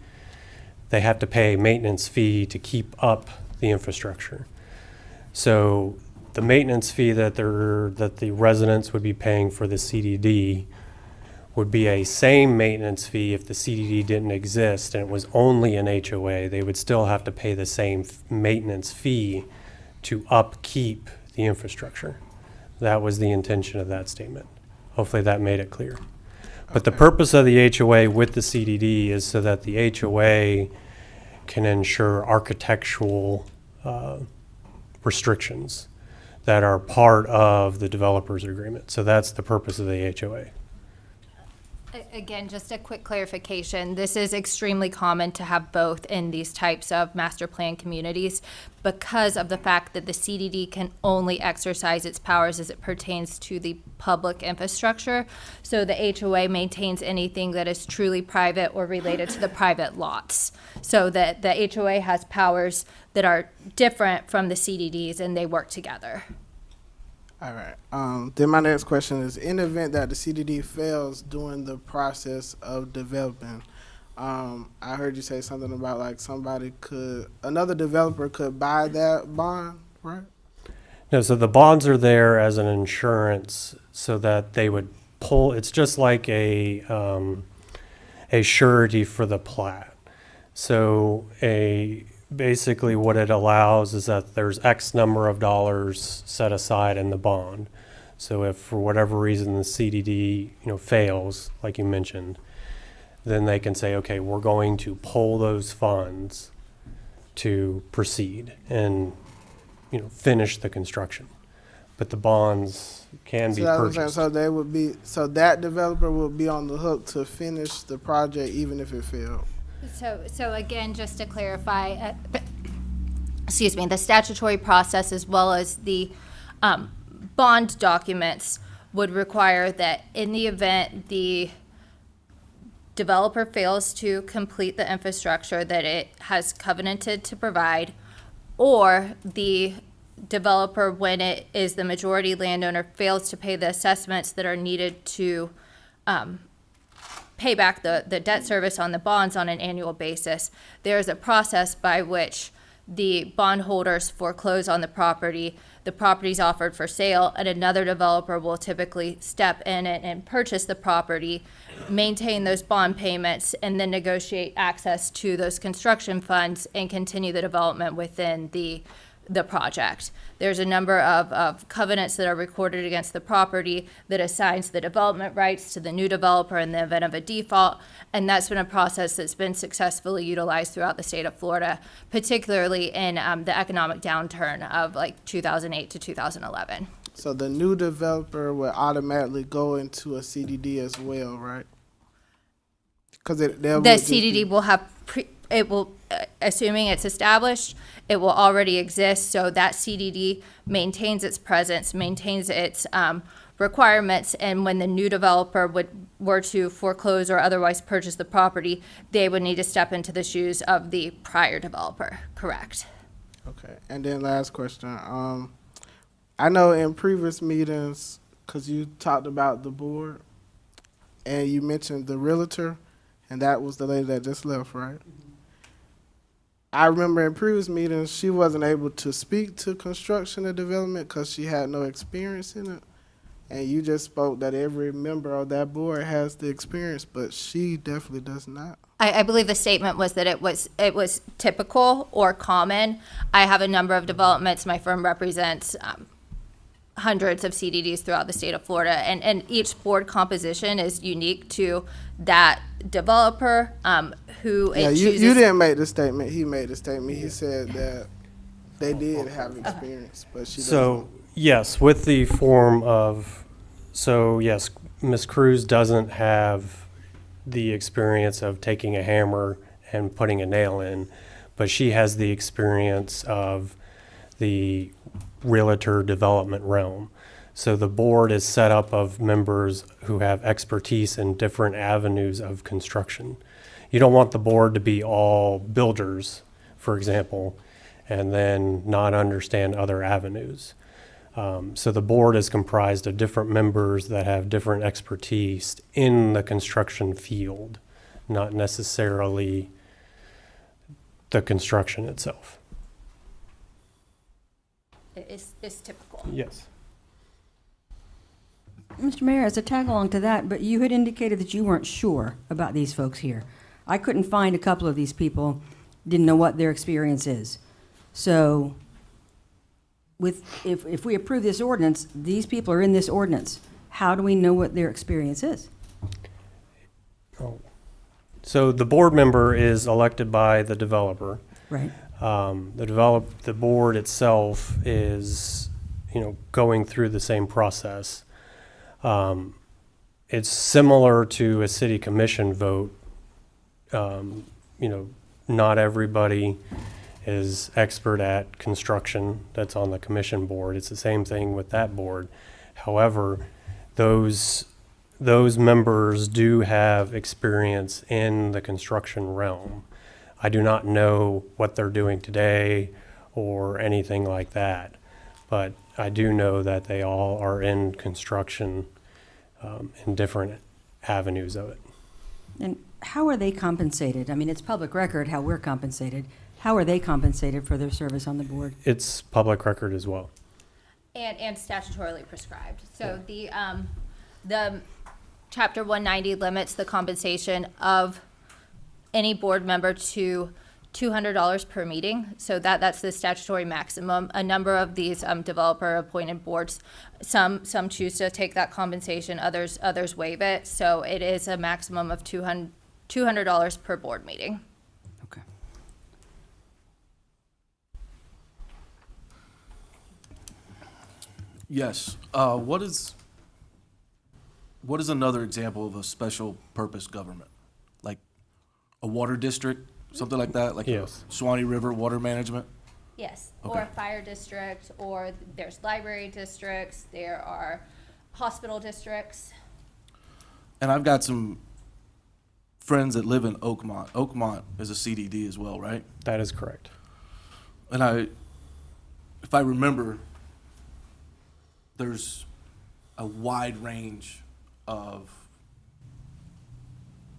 they have to pay a maintenance fee to keep up the infrastructure. So the maintenance fee that the residents would be paying for the CDD would be a same maintenance fee if the CDD didn't exist and it was only an HOA. They would still have to pay the same maintenance fee to upkeep the infrastructure. That was the intention of that statement. Hopefully that made it clear. But the purpose of the HOA with the CDD is so that the HOA can ensure architectural restrictions that are part of the developer's agreement. So that's the purpose of the HOA. Again, just a quick clarification. This is extremely common to have both in these types of master plan communities because of the fact that the CDD can only exercise its powers as it pertains to the public infrastructure. So the HOA maintains anything that is truly private or related to the private lots. So that the HOA has powers that are different from the CDDs and they work together. All right. Then my next question is, in the event that the CDD fails during the process of developing, I heard you say something about like another developer could buy that bond, right? No, so the bonds are there as an insurance so that they would pull, it's just like a surety for the plat. So basically what it allows is that there's X number of dollars set aside in the bond. So if for whatever reason the CDD, fails, like you mentioned, then they can say, okay, we're going to pull those funds to proceed and, finish the construction. But the bonds can be purchased. So that developer would be on the hook to finish the project even if it failed. So again, just to clarify, the statutory process as well as the bond documents would require that in the event the developer fails to complete the infrastructure that it has covenanted to provide, or the developer, when it is the majority landowner, fails to pay the assessments that are needed to pay back the debt service on the bonds on an annual basis, there is a process by which the bondholders foreclose on the property's offered for sale, and another developer will typically step in and purchase the property, maintain those bond payments, and then negotiate access to those construction funds and continue the development within the project. There's a number of covenants that are recorded against the property that assigns the development rights to the new developer in the event of a default, and that's been a process that's been successfully utilized throughout the state of Florida, particularly in the economic downturn of like 2008 to 2011. So the new developer will automatically go into a CDD as well, right? Because The CDD will have, assuming it's established, it will already exist, so that CDD maintains its presence, maintains its requirements, and when the new developer were to foreclose or otherwise purchase the property, they would need to step into the shoes of the prior developer, correct? Okay, and then last question. I know in previous meetings, because you talked about the board, and you mentioned the realtor, and that was the lady that just left, right? I remember in previous meetings, she wasn't able to speak to construction and development because she had no experience in it. And you just spoke that every member of that board has the experience, but she definitely does not. I believe the statement was that it was typical or common. I have a number of developments. My firm represents hundreds of CDDs throughout the state of Florida, and each board composition is unique to that developer who it chooses. You didn't make the statement. He made the statement. He said that they did have experience, but she doesn't. So, yes, with the form of, so yes, Ms. Cruz doesn't have the experience of taking a hammer and putting a nail in, but she has the experience of the realtor development realm. So the board is set up of members who have expertise in different avenues of construction. You don't want the board to be all builders, for example, and then not understand other avenues. So the board is comprised of different members that have different expertise in the construction field, not necessarily the construction itself. It's typical. Yes. Mr. Mayor, as a tag along to that, but you had indicated that you weren't sure about these folks here. I couldn't find a couple of these people, didn't know what their experience is. So if we approve this ordinance, these people are in this ordinance. How do we know what their experience is? So the board member is elected by the developer. Right. The board itself is, going through the same process. It's similar to a city commission vote. Not everybody is expert at construction that's on the commission board. It's the same thing with that board. However, those members do have experience in the construction realm. I do not know what they're doing today or anything like that, but I do know that they all are in construction in different avenues of it. And how are they compensated? I mean, it's public record how we're compensated. How are they compensated for their service on the board? It's public record as well. And statutorily prescribed. So the Chapter 190 limits the compensation of any board member to $200 per meeting. So that's the statutory maximum. A number of these developer-appointed boards, some choose to take that compensation, others waive it. So it is a maximum of $200 per board meeting. Okay. Yes. What is another example of a special purpose government? Like a water district, something like that? Like Yes. Suwannee River Water Management? Yes, Okay. or a fire district, or there's library districts, there are hospital districts. And I've got some friends that live in Oakmont. Oakmont is a CDD as well, right? That is correct. And if I remember, there's a wide range of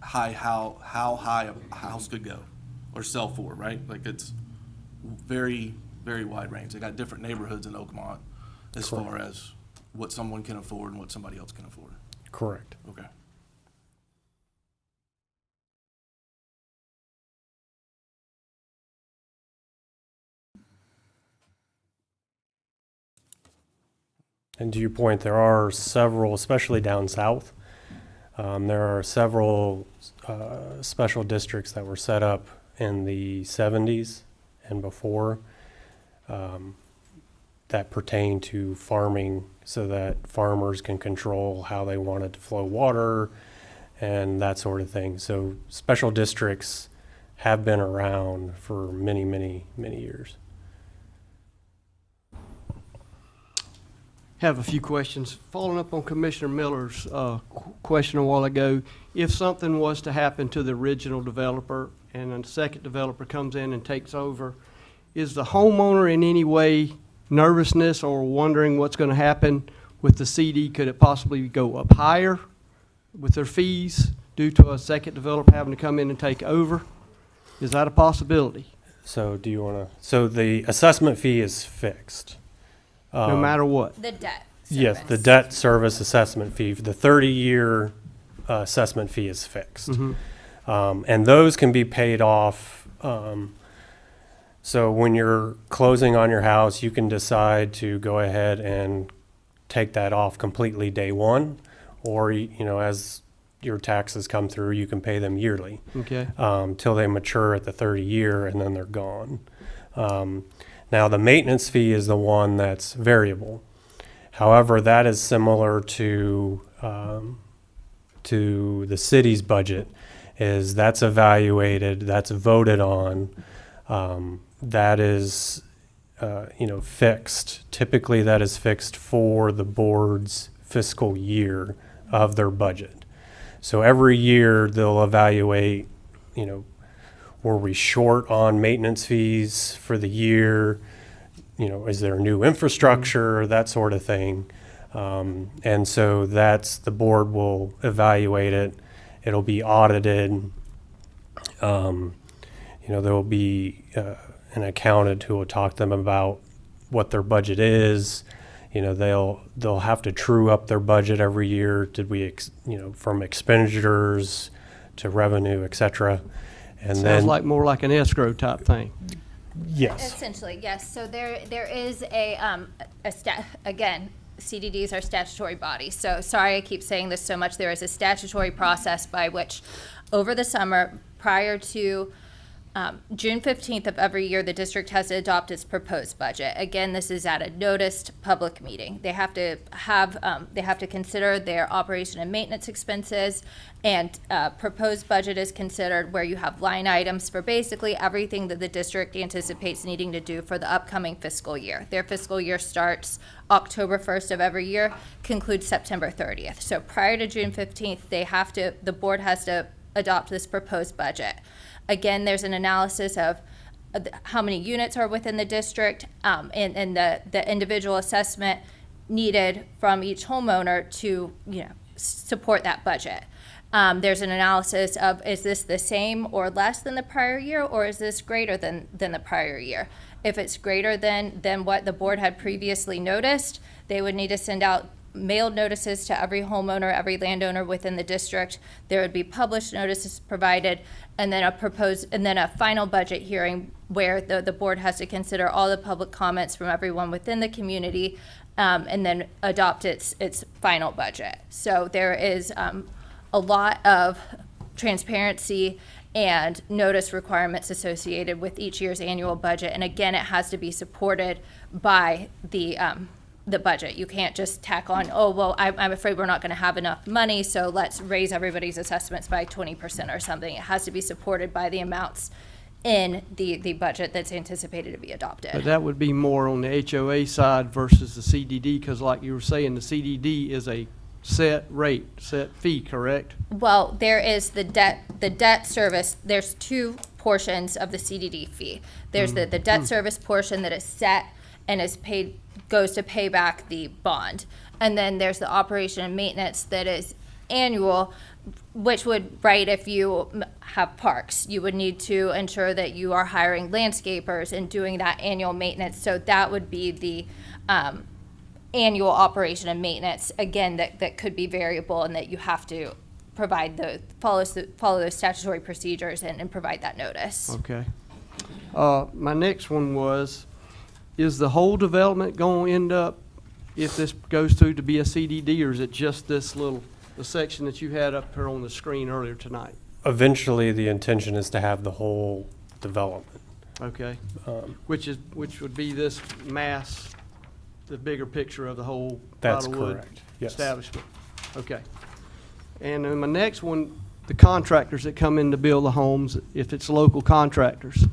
how high a house could go or sell for, right? Like it's very, very wide range. They got different neighborhoods in Oakmont as far as what someone can afford and what somebody else can afford. Correct. Okay. And to your point, there are several, especially down south, there are several special districts that were set up in the 70s and before that pertain to farming so that farmers can control how they wanted to flow water and that sort of thing. So special districts have been around for many, many, many years. Have a few questions. Following up on Commissioner Miller's question a while ago, if something was to happen to the original developer and a second developer comes in and takes over, is the homeowner in any way nervousness or wondering what's going to happen with the CD? Could it possibly go up higher with their fees due to a second developer having to come in and take over? Is that a possibility? So do you want to, so the assessment fee is fixed. No matter what? The debt Yes, service. the debt service assessment fee, the 30-year assessment fee is fixed. And those can be paid off. So when you're closing on your house, you can decide to go ahead and take that off completely day one, or, you know, as your taxes come through, you can pay them yearly. Okay. Till they mature at the 30-year, and then they're gone. Now, the maintenance fee is the one that's variable. However, that is similar to the city's budget, is that's evaluated, that's voted on, that is, fixed. Typically, that is fixed for the board's fiscal year of their budget. So every year, they'll evaluate, were we short on maintenance fees for the year? Is there new infrastructure, that sort of thing? And so the board will evaluate it. It'll be audited. There will be an accountant who will talk to them about what their budget is. They'll have to true up their budget every year. Did we, from expenditures to revenue, et cetera. And Sounds like more like an escrow type thing. Yes. Essentially, yes. So there is again, CDDs are statutory bodies. So sorry I keep saying this so much. There is a statutory process by which over the summer prior to June 15th of every year, the district has to adopt its proposed budget. Again, this is at a noticed public meeting. They have to consider their operation and maintenance expenses, and proposed budget is considered where you have line items for basically everything that the district anticipates needing to do for the upcoming fiscal year. Their fiscal year starts October 1st of every year, concludes September 30th. So prior to June 15th, the board has to adopt this proposed budget. Again, there's an analysis of how many units are within the district and the individual assessment needed from each homeowner to support that budget. There's an analysis of, is this the same or less than the prior year, or is this greater than the prior year? If it's greater than what the board had previously noticed, they would need to send out mailed notices to every homeowner, every landowner within the district. There would be published notices provided, and then a final budget hearing where the board has to consider all the public comments from everyone within the community, and then adopt its final budget. So there is a lot of transparency and notice requirements associated with each year's annual budget. And again, it has to be supported by the budget. You can't just tack on, oh, well, I'm afraid we're not going to have enough money, so let's raise everybody's assessments by 20% or something. It has to be supported by the amounts in the budget that's anticipated to be adopted. But that would be more on the HOA side versus the CDD, because like you were saying, the CDD is a set rate, set fee, correct? Well, there is the debt service. There's two portions of the CDD fee. There's the debt service portion that is set and is paid, goes to pay back the bond. And then there's the operation and maintenance that is annual, which would, right, if you have parks, you would need to ensure that you are hiring landscapers and doing that annual maintenance. So that would be the annual operation and maintenance, again, that could be variable, and that you have to provide follow those statutory procedures and provide that notice. Okay. My next one was, is the whole development going to end up, if this goes through, to be a CDD, or is it just this the section that you had up here on the screen earlier tonight? Eventually, the intention is to have the whole development. Okay. Which would be this mass, the bigger picture of the whole That's Bridlewood correct, yes. establishment. Okay. And then my next one, the contractors that come in to build the homes, if it's local contractors,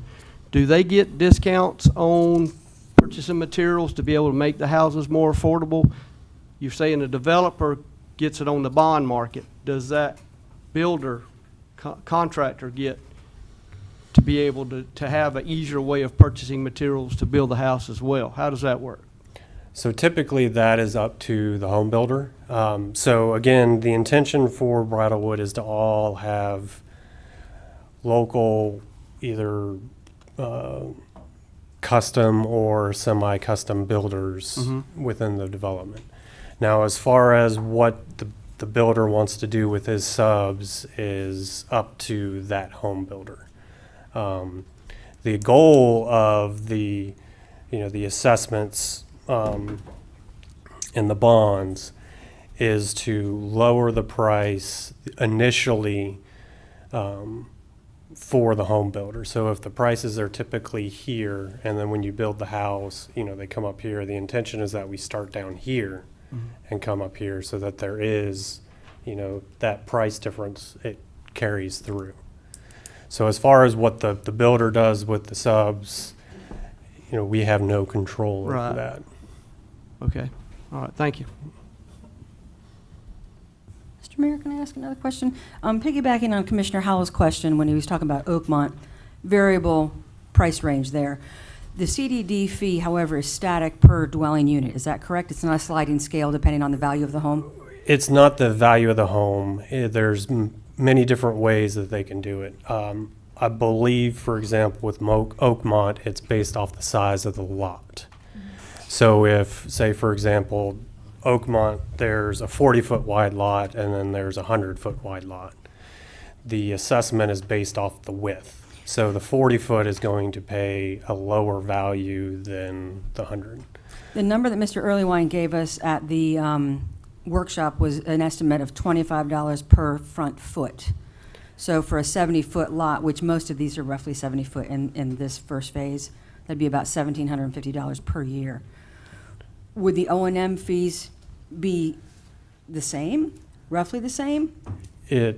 do they get discounts on purchasing materials to be able to make the houses more affordable? You're saying the developer gets it on the bond market. Does that builder, contractor get to be able to have an easier way of purchasing materials to build the house as well? How does that work? So typically that is up to the home builder. So again, the intention for Bridlewood is to all have local, either custom or semi-custom builders within the development. Now, as far as what the builder wants to do with his subs is up to that home builder. The goal of the assessments and the bonds is to lower the price initially for the home builder. So if the prices are typically here, and then when you build the house, they come up here, the intention is that we start down here and come up here, so that there is, that price difference, it carries through. So as far as what the builder does with the subs, we have no control over Right. that. Okay. All right. Thank you. Mr. Mayor, can I ask another question? Piggybacking on Commissioner Howell's question when he was talking about Oakmont, variable price range there. The CDD fee, however, is static per dwelling unit. Is that correct? It's not a sliding scale depending on the value of the home? It's not the value of the home. There's many different ways that they can do it. I believe, for example, with Oakmont, it's based off the size of the lot. So if, say, for example, Oakmont, there's a 40-foot wide lot, and then there's a 100-foot wide lot. The assessment is based off the width. So the 40-foot is going to pay a lower value than the 100. The number that Mr. Earlywine gave us at the workshop was an estimate of $25 per front foot. So for a 70-foot lot, which most of these are roughly 70 foot in this first phase, that'd be about $1,750 per year. Would the O&M fees be the same, roughly the same? I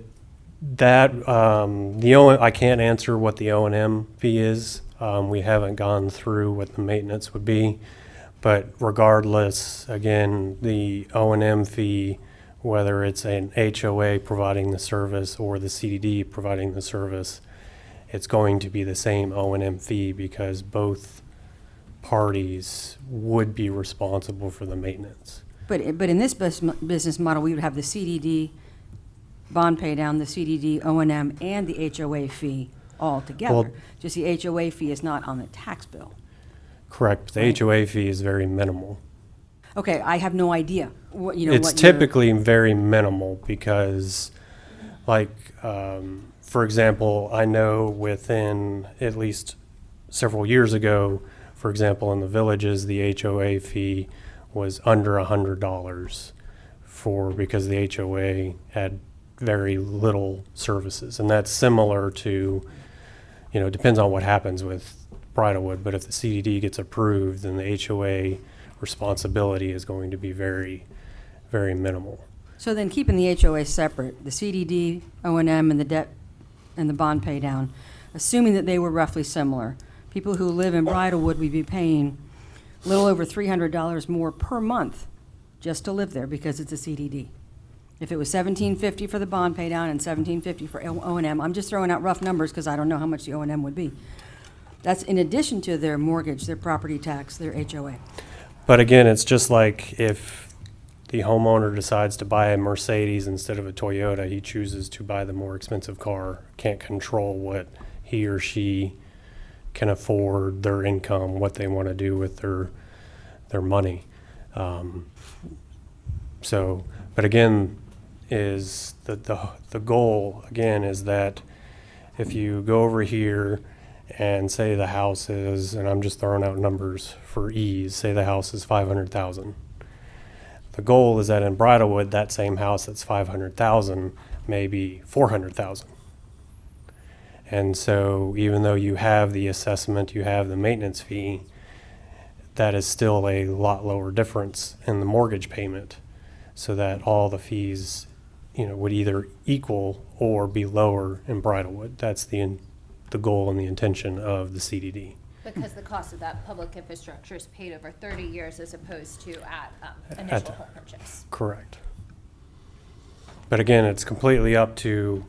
can't answer what the O&M fee is. We haven't gone through what the maintenance would be. But regardless, again, the O&M fee, whether it's an HOA providing the service or the CDD providing the service, it's going to be the same O&M fee because both parties would be responsible for the maintenance. But in this business model, we would have the CDD bond pay down, the CDD O&M, and the HOA fee all together. Well, just the HOA fee is not on the tax bill. Correct. The Right. HOA fee is very minimal. Okay, I have no idea what It's typically very minimal because, for example, I know within at least several years ago, for example, in the villages, the HOA fee was under $100 because the HOA had very little services. And that's similar to, it depends on what happens with Bridlewood, but if the CDD gets approved, then the HOA responsibility is going to be very, very minimal. So then keeping the HOA separate, the CDD, O&M, and the debt and the bond pay down, assuming that they were roughly similar, people who live in Bridlewood would be paying a little over $300 more per month just to live there because it's a CDD. If it was $1,750 for the bond pay down and $1,750 for O&M, I'm just throwing out rough numbers because I don't know how much the O&M would be. That's in addition to their mortgage, their property tax, their HOA. But again, it's just like if the homeowner decides to buy a Mercedes instead of a Toyota, he chooses to buy the more expensive car, can't control what he or she can afford, their income, what they want to do with their money. So, but again, is the goal, again, is that if you go over here and say the house is, and I'm just throwing out numbers for ease, say the house is 500,000. The goal is that in Bridlewood, that same house that's 500,000 may be 400,000. And so even though you have the assessment, you have the maintenance fee, that is still a lot lower difference in the mortgage payment, so that all the fees, would either equal or be lower in Bridlewood. That's the goal and the intention of the CDD. Because the cost of that public infrastructure is paid over 30 years as opposed to at initial home purchase. Correct. But again, it's completely up to,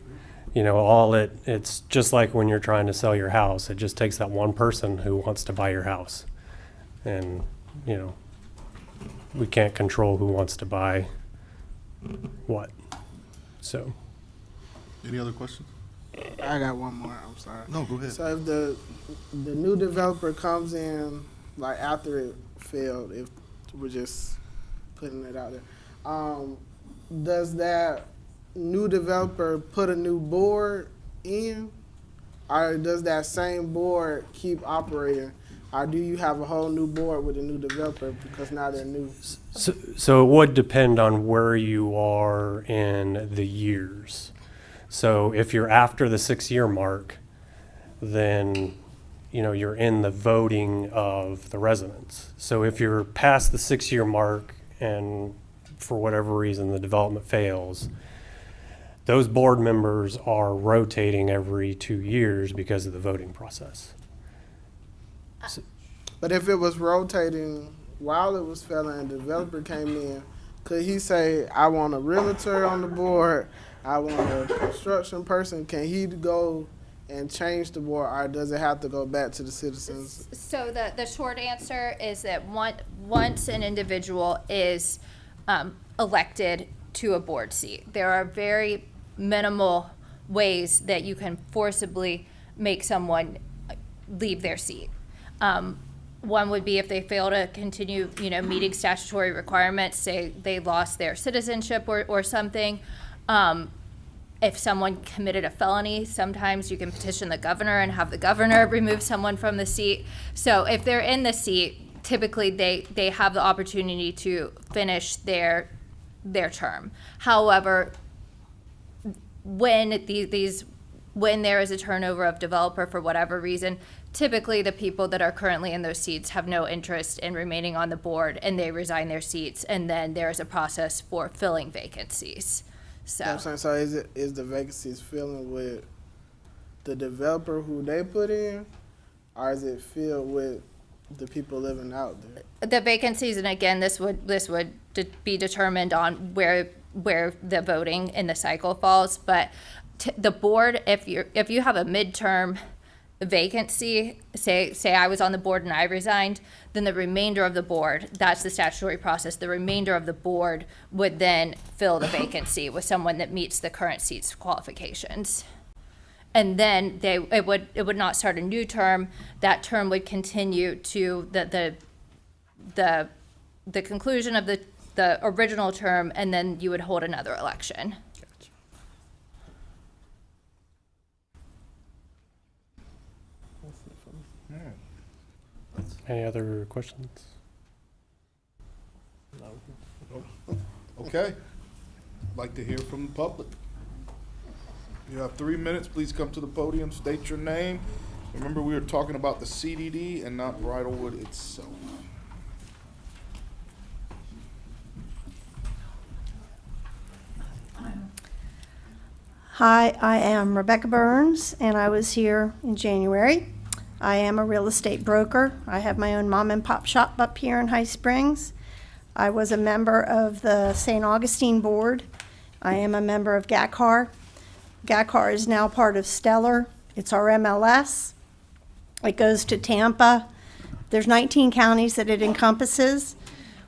it's just like when you're trying to sell your house. It just takes that one person who wants to buy your house. And, we can't control who wants to buy what. So. Any other questions? I got one more. I'm sorry. No, go ahead. So if the new developer comes in like after it failed, if we're just putting it out there, does that new developer put a new board in, or does that same board keep operating, or do you have a whole new board with a new developer because now they're new? So it would depend on where you are in the years. So if you're after the 6-year mark, then, you're in the voting of the residents. So if you're past the 6-year mark and for whatever reason the development fails, those board members are rotating every 2 years because of the voting process. But if it was rotating while it was failing and the developer came in, could he say, I want a realtor on the board, I want a construction person? Can he go and change the board, or does it have to go back to the citizens? So the short answer is that once an individual is elected to a board seat, there are very minimal ways that you can forcibly make someone leave their seat. One would be if they fail to continue, meeting statutory requirements, say they lost their citizenship or something. If someone committed a felony, sometimes you can petition the governor and have the governor remove someone from the seat. So if they're in the seat, typically they have the opportunity to finish their term. However, when when there is a turnover of developer for whatever reason, typically the people that are currently in those seats have no interest in remaining on the board and they resign their seats, and then there is a process for filling vacancies. So, You know what I'm saying? So is the vacancies filling with the developer who they put in, or is it filled with the people living out there? the vacancies, and again, this would be determined on where the voting in the cycle falls, but the board, if you have a midterm vacancy, say I was on the board and I resigned, then the remainder of the board, that's the statutory process, the remainder of the board would then fill the vacancy with someone that meets the current seat's qualifications. And then it would not start a new term. That term would continue to the conclusion of the original term, and then you would hold another election. Any other questions? Okay. Like to hear from the public. You have 3 minutes. Please come to the podium, state your name. Remember, we were talking about the CDD and not Bridlewood itself. Hi, I am Rebecca Burns, and I was here in January. I am a real estate broker. I have my own mom and pop shop up here in High Springs. I was a member of the St. Augustine Board. I am a member of GACAR. GACAR is now part of Stellar. It's our MLS. It goes to Tampa. There's 19 counties that it encompasses.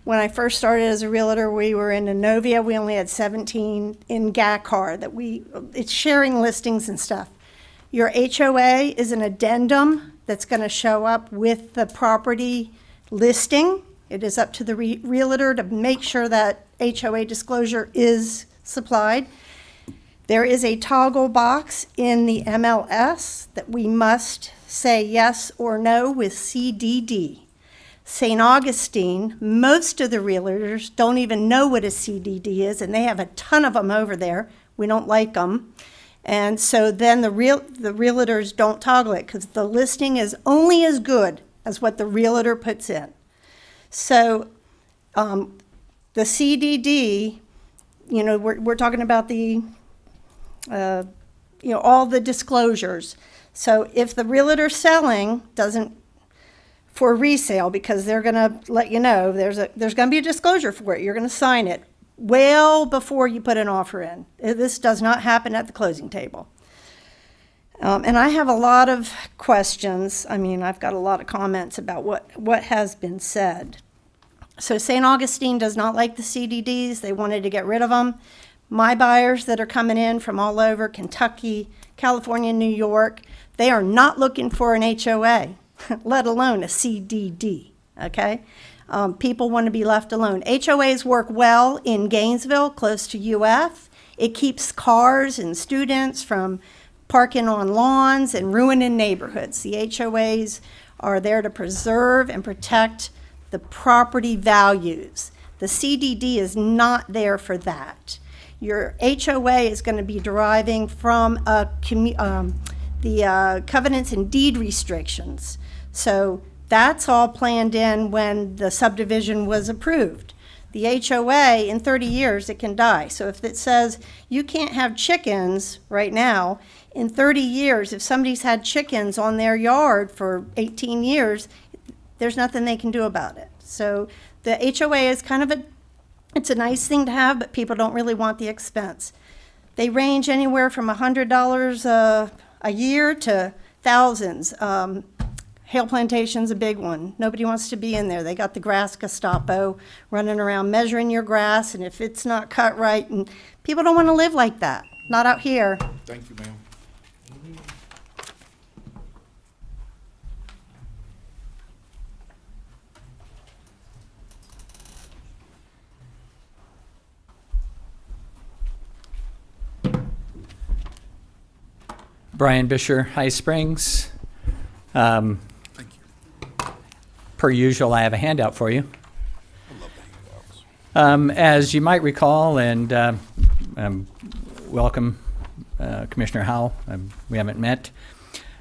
When I first started as a realtor, we were in Innovia. We only had 17 in GACAR it's sharing listings and stuff. Your HOA is an addendum that's going to show up with the property listing. It is up to the realtor to make sure that HOA disclosure is supplied. There is a toggle box in the MLS that we must say yes or no with CDD. St. Augustine, most of the realtors don't even know what a CDD is, and they have a ton of them over there. We don't like them. And so then the realtors don't toggle it because the listing is only as good as what the realtor puts in. So the CDD, we're talking about the, all the disclosures. So if the realtor selling doesn't, for resale, because they're going to let you know there's going to be a disclosure for it. You're going to sign it well before you put an offer in. This does not happen at the closing table. And I have a lot of questions. I've got a lot of comments about what has been said. So St. Augustine does not like the CDDs. They wanted to get rid of them. My buyers that are coming in from all over Kentucky, California, New York, they are not looking for an HOA. Let alone a CDD, okay? People want to be left alone. HOAs work well in Gainesville, close to UF. It keeps cars and students from parking on lawns and ruining neighborhoods. The HOAs are there to preserve and protect the property values. The CDD is not there for that. Your HOA is going to be deriving from the covenants and deed restrictions. So that's all planned in when the subdivision was approved. The HOA, in 30 years, it can die. So if it says you can't have chickens right now, in 30 years, if somebody's had chickens on their yard for 18 years, there's nothing they can do about it. So the HOA is it's a nice thing to have, but people don't really want the expense. They range anywhere from $100 a year to thousands. Hale Plantation's a big one. Nobody wants to be in there. They got the grass Gestapo running around measuring your grass, and if it's not cut right, and people don't want to live like that. Not out here. Thank you, ma'am. Brian Bisher, High Springs. Thank you. Per usual, I have a handout for you. I love the handouts. As you might recall, and welcome, Commissioner Howell. We haven't met.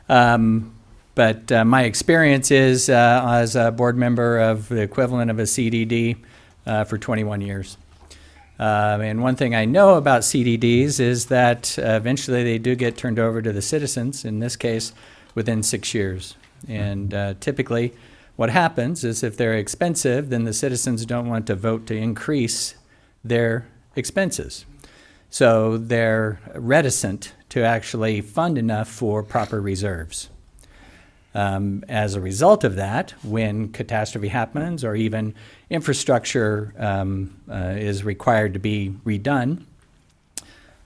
But my experience is as a board member of the equivalent of a CDD for 21 years. And one thing I know about CDDs is that eventually they do get turned over to the citizens, in this case, within 6 years. And typically what happens is if they're expensive, then the citizens don't want to vote to increase their expenses. So they're reticent to actually fund enough for proper reserves. As a result of that, when catastrophe happens or even infrastructure is required to be redone,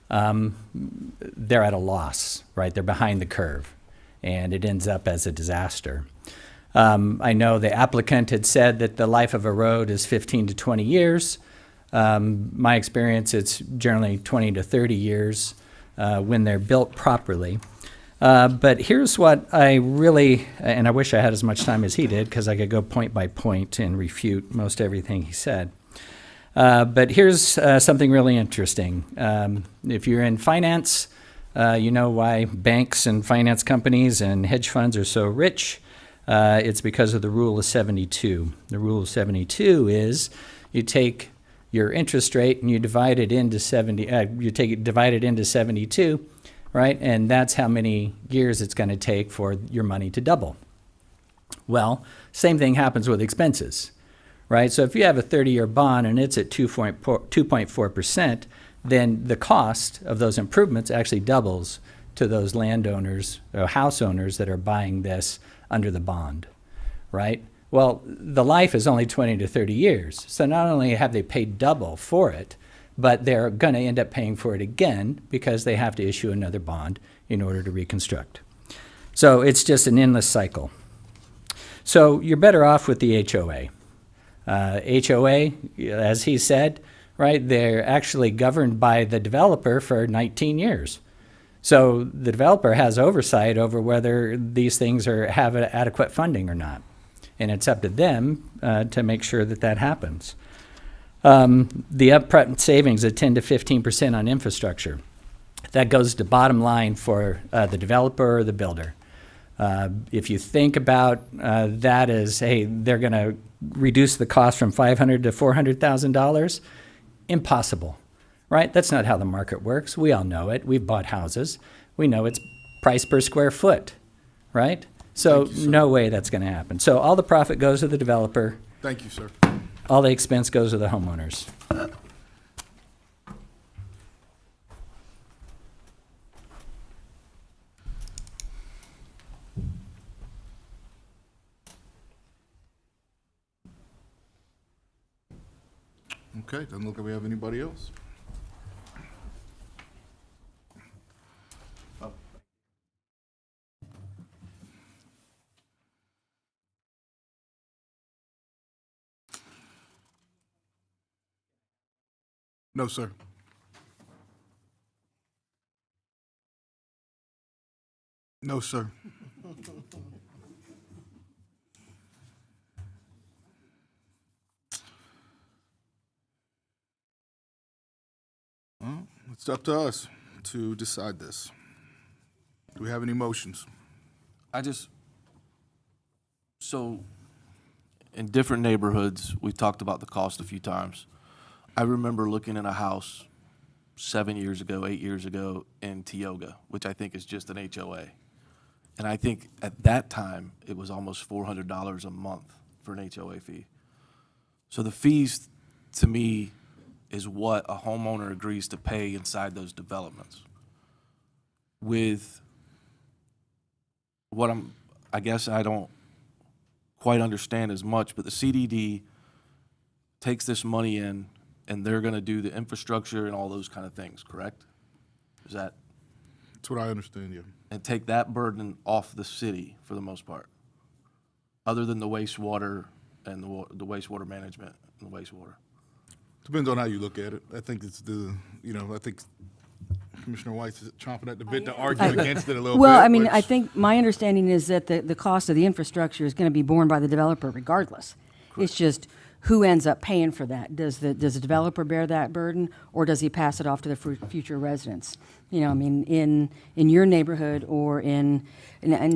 they're at a loss, right? They're behind the curve, and it ends up as a disaster. I know the applicant had said that the life of a road is 15 to 20 years. My experience, it's generally 20 to 30 years when they're built properly. But here's what I really, and I wish I had as much time as he did because I could go point by point and refute most everything he said. But here's something really interesting. If you're in finance, you know why banks and finance companies and hedge funds are so rich. It's because of the Rule of 72. The Rule of 72 is you take your interest rate and you divide it into 72, right? And that's how many years it's going to take for your money to double. Well, same thing happens with expenses, right? So if you have a 30-year bond and it's at 2.4%, then the cost of those improvements actually doubles to those landowners or house owners that are buying this under the bond, right? Well, the life is only 20 to 30 years. So not only have they paid double for it, but they're going to end up paying for it again because they have to issue another bond in order to reconstruct. So it's just an endless cycle. So you're better off with the HOA. HOA, as he said, right, they're actually governed by the developer for 19 years. So the developer has oversight over whether these things have adequate funding or not. And it's up to them to make sure that that happens. The upfront savings of 10 to 15% on infrastructure, that goes to bottom line for the developer or the builder. If you think about that as, hey, they're going to reduce the cost from $500,000 to $400,000, impossible, right? That's not how the market works. We all know it. We've bought houses. We know it's price per square foot, right? So no way that's going to happen. So all the profit goes to the developer. Thank you, sir. All the expense goes to the homeowners. Okay, doesn't look like we have anybody else. No, sir. No, sir. Well, it's up to us to decide this. Do we have any motions? So in different neighborhoods, we've talked about the cost a few times. I remember looking at a house 7 years ago, 8 years ago in Tioga, which I think is just an HOA. And I think at that time, it was almost $400 a month for an HOA fee. So the fees, to me, is what a homeowner agrees to pay inside those developments. With what I guess I don't quite understand as much, but the CDD takes this money in and they're gonna do the infrastructure and all those kind of things, correct? Is that? That's what I understand, yeah. And take that burden off the city for the most part, other than the wastewater and the wastewater management and the wastewater. Depends on how you look at it. I think it's I think Commissioner White's chomping at the bit to argue against it a little bit. Well, I mean, which- I think my understanding is that the cost of the infrastructure is going to be borne by the developer regardless. Correct. It's just who ends up paying for that? Does the developer bear that burden, or does he pass it off to the future residents? You know, I mean, in your neighborhood or and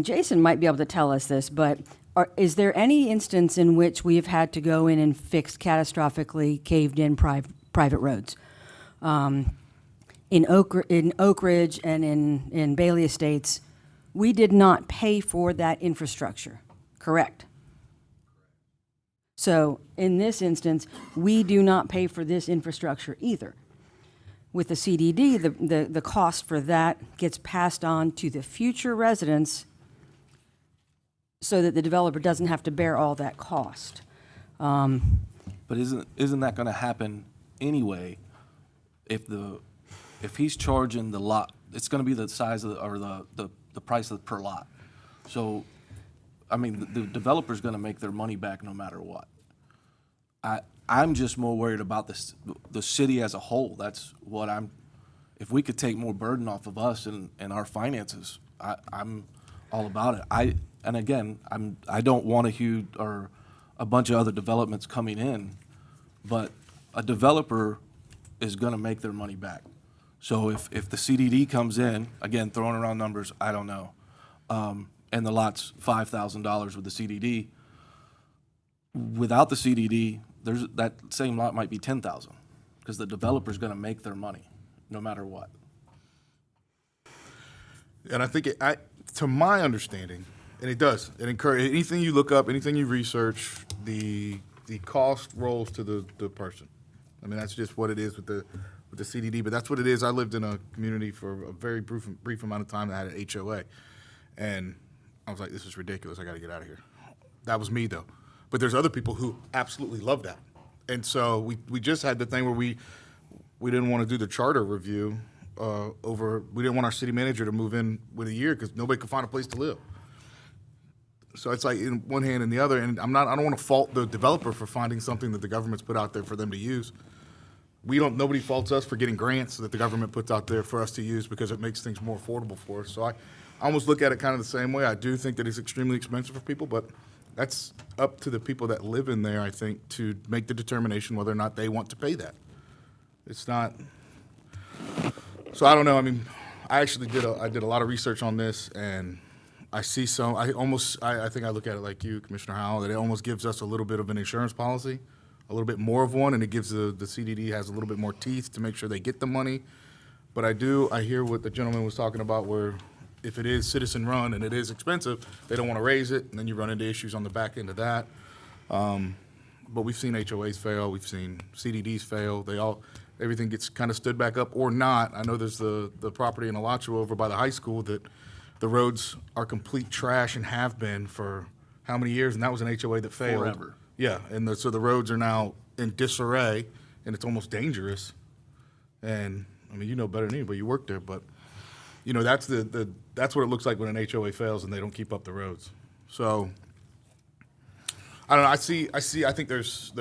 Jason might be able to tell us this, but is there any instance in which we have had to go in and fix catastrophically caved-in private roads? In Oak Ridge and in Bailey Estates, we did not pay for that infrastructure, correct? So in this instance, we do not pay for this infrastructure either. With the CDD, the cost for that gets passed on to the future residents so that the developer doesn't have to bear all that cost. But isn't that gonna happen anyway? If he's charging the lot, it's gonna be the size of the price of per lot. So, I mean, the developer's gonna make their money back no matter what. I'm just more worried about the city as a whole. That's what if we could take more burden off of us and our finances, I'm all about it. I don't want a bunch of other developments coming in, but a developer is gonna make their money back. So if the CDD comes in, again, throwing around numbers, I don't know, and the lot's $5,000 with the CDD, without the CDD, that same lot might be 10,000 because the developer's going to make their money no matter what. And I think to my understanding, and it does, it encourages anything you look up, anything you research, the cost rolls to the person. I mean, that's just what it is with the CDD, but that's what it is. I lived in a community for a very brief amount of time that had an HOA, and I was like, this is ridiculous. I got to get out of here. That was me, though. but there's other people who absolutely love that. And so we just had the thing where we didn't want to do the charter review we didn't want our city manager to move in with a year because nobody could find a place to live. So it's like in one hand and the other, and I don't want to fault the developer for finding something that the government's put out there for them to use. Nobody faults us for getting grants that the government puts out there for us to use because it makes things more affordable for us. So I almost look at it kind of the same way. I do think that it's extremely expensive for people, but that's up to the people that live in there, I think, to make the determination whether or not they want to pay that. It's not, so I don't know. I mean, I actually did a lot of research on this, and I see I think I look at it like you, Commissioner Howell, that it almost gives us a little bit of an insurance policy, a little bit more of one, and it gives the CDD has a little bit more teeth to make sure they get the money. But I hear what the gentleman was talking about, where if it is citizen-run and it is expensive, they don't want to raise it, and then you run into issues on the back end of that. But we've seen HOAs fail, we've seen CDDs fail. Everything gets kind of stood back up or not. I know there's the property in Alachua over by the high school that the roads are complete trash and have been for how many years, and that was an HOA that failed. Forever. Yeah, and so the roads are now in disarray, and it's almost dangerous. And, I mean, you know better than anybody, you work there, but, you know, that's that's what it looks like when an HOA fails and they don't keep up the roads. So, I don't know, I think there's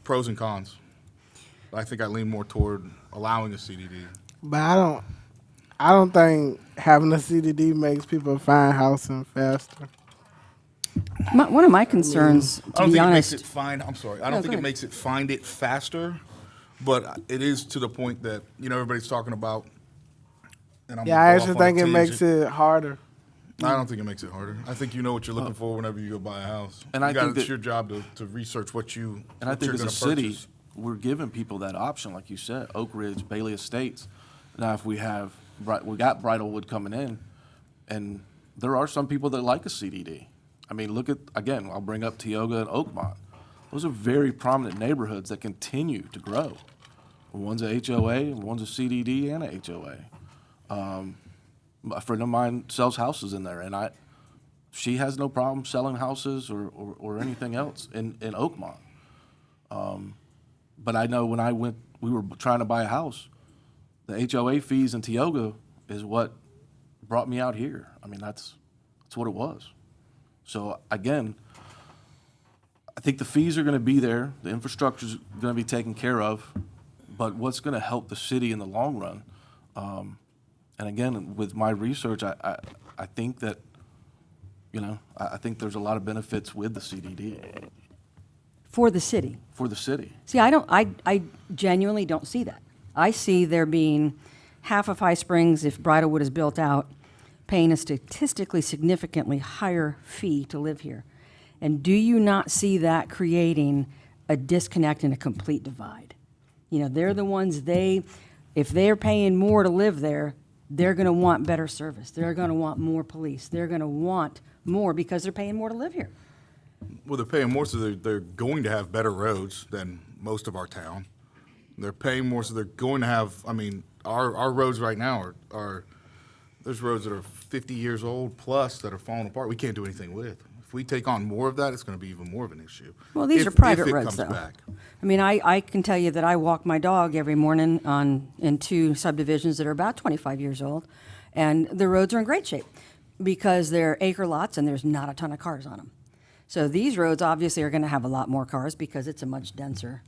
pros and cons. I think I lean more toward allowing a CDD. But I don't think having a CDD makes people find housing faster. One of my concerns, to be honest. I'm sorry. I don't think it makes it find it faster, but it is to the point that, you know, everybody's talking about. And I'm I actually think it makes it harder. I don't think it makes it harder. I think you know what you're looking for whenever you go buy a house. And it's your job to research what you're I think as a gonna city, purchase. we're giving people that option, like you said, Oak Ridge, Bailey Estates. Now, if we got Bridalwood coming in, and there are some people that like a CDD. I mean, again, I'll bring up Tioga and Oakmont. Those are very prominent neighborhoods that continue to grow. One's a HOA, one's a CDD and a HOA. A friend of mine sells houses in there, and she has no problem selling houses or anything else in Oakmont. But I know when we were trying to buy a house, the HOA fees in Tioga is what brought me out here. I mean, that's what it was. So again, I think the fees are going to be there, the infrastructure is going to be taken care of, but what's going to help the city in the long run? And again, with my research, I think that, you know, I think there's a lot of benefits with the CDD. For the city. For the city. See, I genuinely don't see that. I see there being half of High Springs, if Bridalwood is built out, paying a statistically significantly higher fee to live here. And do you not see that creating a disconnect and a complete divide? You know, they're the ones, if they're paying more to live there, they're going to want better service. They're going to want more police. They're going to want more because they're paying more to live here. Well, they're paying more, so they're going to have better roads than most of our town. They're paying more, so they're going to have, I mean, our roads right now are there's roads that are 50 years old plus that are falling apart we can't do anything with. If we take on more of that, it's going to be even more of an issue. Well, these are private if it roads, comes though. back. I mean, I can tell you that I walk my dog every morning in two subdivisions that are about 25 years old, and the roads are in great shape because they're acre lots and there's not a ton of cars on them. So these roads obviously are going to have a lot more cars because it's a much denser.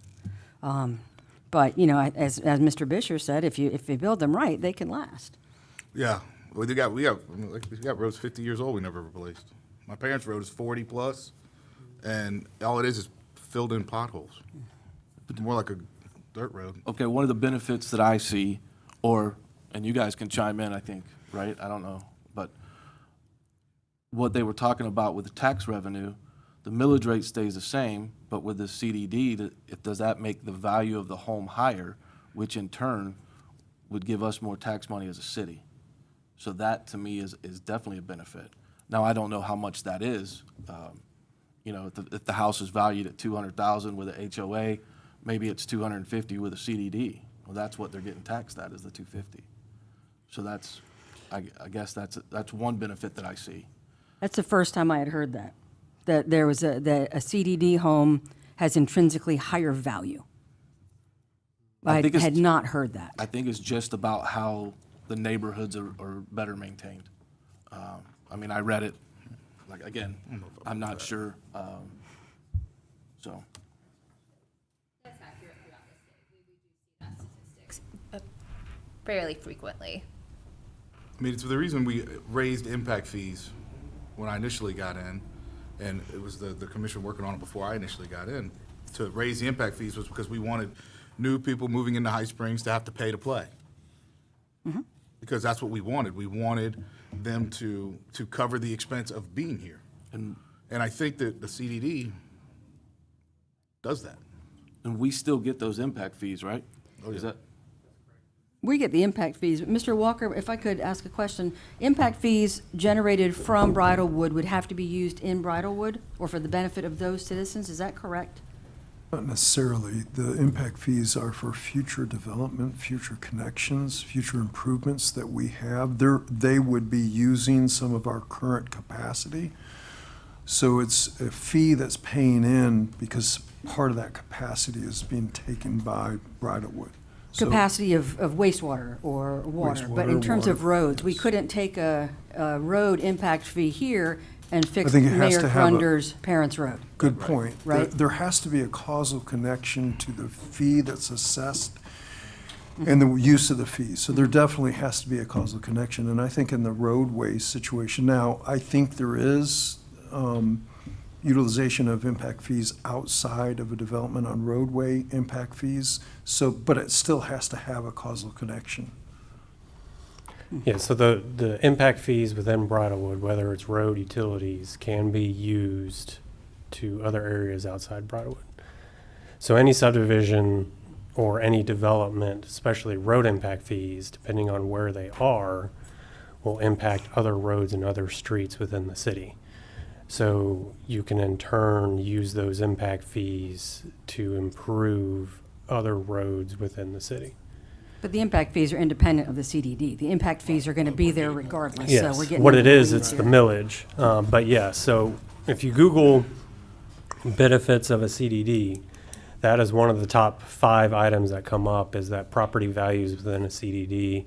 But you know, as Mr. Bisher said, if you build them right, they can last. Yeah, well, we got roads 50 years old we never replaced. My parents' road is 40 plus, and all it is filled in potholes. It's more like a dirt road. Okay, one of the benefits that I see, and you guys can chime in, I think, right? I don't know, but what they were talking about with the tax revenue, the millage rate stays the same, but with the CDD, does that make the value of the home higher, which in turn would give us more tax money as a city? So that, to me, is definitely a benefit. Now, I don't know how much that is. You know, if the house is valued at $200,000 with an HOA, maybe it's $250,000 with a CDD. Well, that's what they're getting taxed at, is the $250,000. So I guess that's one benefit that I see. That's the first time I had heard that. that that a CDD home has intrinsically higher value. I think it's- had not heard that. I think it's just about how the neighborhoods are better maintained. I mean, I read it, like, again, I'm not sure, so. That's accurate throughout the state. We do see that statistics fairly frequently. I mean, it's the reason we raised impact fees when I initially got in, and it was the commission working on it before I initially got in. To raise the impact fees was because we wanted new people moving into High Springs to have to pay to play. Because that's what we wanted. We wanted them to cover the expense of being here. And I think that the CDD does that. And we still get those impact fees, right? Oh, yeah. Is that? We get the impact fees. Mr. Walker, if I could ask a question, impact fees generated from Bridlewood would have to be used in Bridlewood or for the benefit of those citizens, is that correct? Not necessarily. The impact fees are for future development, future connections, future improvements that we have. They would be using some of our current capacity. So it's a fee that's paying in because part of that capacity is being taken by Bridlewood. So- Capacity of wastewater or water. But in Wastewater, terms of water, roads, we couldn't take a road impact fee here and fix think it has Mayor to have a- Grunder's parents' road. Good point. Right. There has to be a causal connection to the fee that's assessed and the use of the fee. So there definitely has to be a causal connection. And I think in the roadway situation now, I think there is utilization of impact fees outside of a development on roadway impact fees. So, but it still has to have a causal connection. Yeah, so the impact fees within Bridlewood, whether it's road utilities, can be used to other areas outside Bridlewood. So any subdivision or any development, especially road impact fees, depending on where they are, will impact other roads and other streets within the city. So you can in turn use those impact fees to improve other roads within the city. But the impact fees are independent of the CDD. The impact fees are going to be there regardless. So Yes, we're getting what into it the is, weeds it's the here. millage. But yeah, so if you Google benefits of a CDD, that is one of the top 5 items that come up, is that property values within a CDD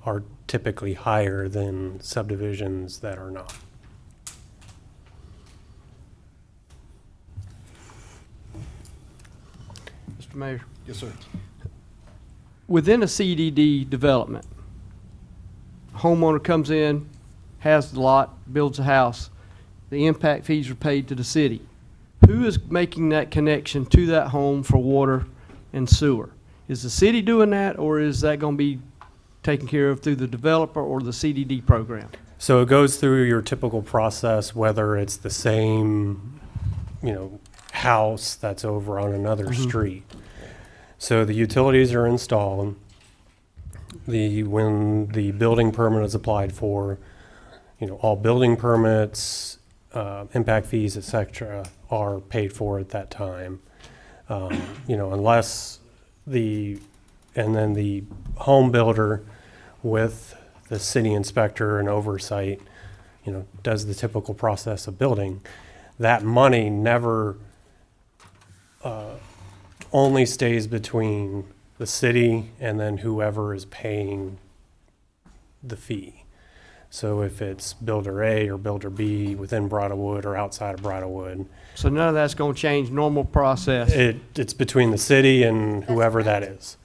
are typically higher than subdivisions that are not. Mr. Mayor, Yes, sir. within a CDD development, homeowner comes in, has the lot, builds a house, the impact fees are paid to the city. Who is making that connection to that home for water and sewer? Is the city doing that, or is that going to be taken care of through the developer or the CDD program? So it goes through your typical process, whether it's the same, house that's over on another street. So the utilities are installed. When the building permit is applied for, all building permits, impact fees, et cetera, are paid for at that time. Unless and then the home builder with the city inspector and oversight, does the typical process of building. That money never only stays between the city and then whoever is paying the fee. So if it's Builder A or Builder B within Bridlewood or outside of Bridlewood, So none of that's going to change normal process? it's between the city and whoever that is.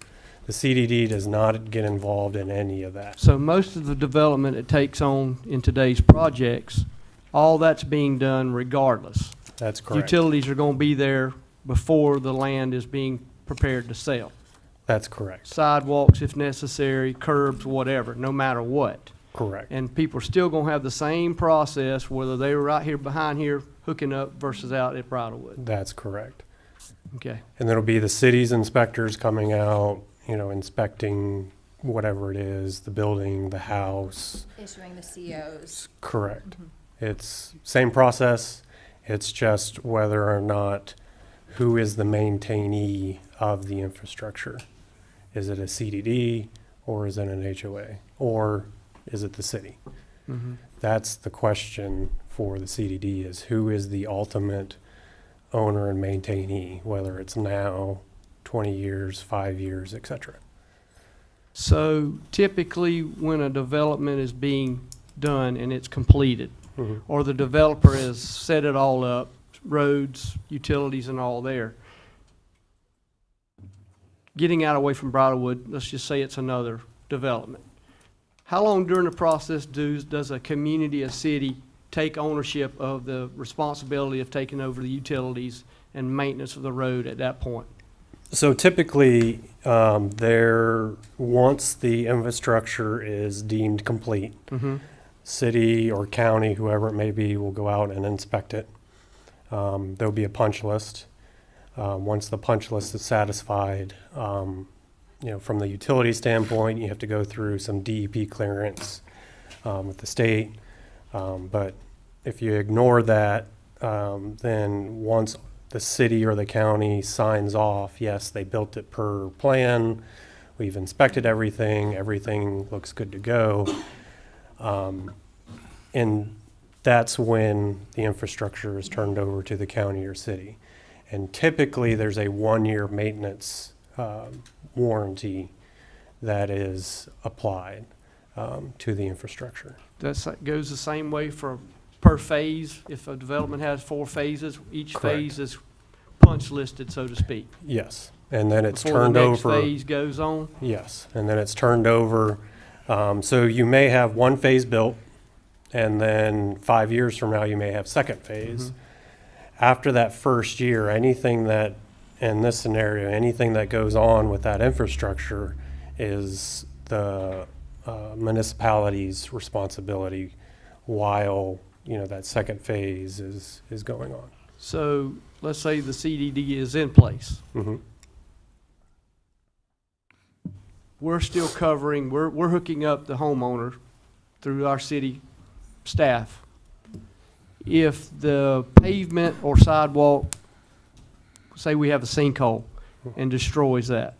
The CDD does not get involved in any of that. So most of the development it takes on in today's projects, all that's being done regardless. That's correct. Utilities are going to be there before the land is being prepared to sell. That's correct. Sidewalks if necessary, curbs, whatever, no matter what. Correct. And people are still going to have the same process, whether they were right here behind here hooking up versus out at Bridlewood. That's correct. Okay. And there'll be the city's inspectors coming out, inspecting whatever it is, the building, the house. Issuing the COs. Correct. It's same process. It's just whether or not who is the maintainee of the infrastructure. Is it a CDD or is it an HOA or is it the city? that's the question for the CDD, is who is the ultimate owner and maintainee, whether it's now, 20 years, 5 years, et cetera. So typically, when a development is being done and it's completed, Mhm. or the developer has set it all up, roads, utilities and all there, getting out away from Bridlewood, let's just say it's another development. How long during the process does a community, a city, take ownership of the responsibility of taking over the utilities and maintenance of the road at that point? So typically, once the infrastructure is deemed complete, city or county, whoever it may be, will go out and inspect it. There'll be a punch list. Once the punch list is satisfied, from the utility standpoint, you have to go through some DEP clearance with the state. But if you ignore that, then once the city or the county signs off, yes, they built it per plan, we've inspected everything, everything looks good to go. And that's when the infrastructure is turned over to the county or city. And typically, there's a 1-year maintenance warranty that is applied to the infrastructure. That goes the same way for per phase? If a development has 4 phases, each Correct. phase is punch listed, so to speak? Yes, and then it's Before turned the next over. phase goes on? Yes, and then it's turned over. So you may have one phase built, and then 5 years from now, you may have second phase. After that first year, anything that, in this scenario, anything that goes on with that infrastructure is the municipality's responsibility while, that second phase is going on. So let's say the CDD is in place. Mhm. We're still covering, we're hooking up the homeowner through our city staff. If the pavement or sidewalk, say we have a sinkhole and destroys that,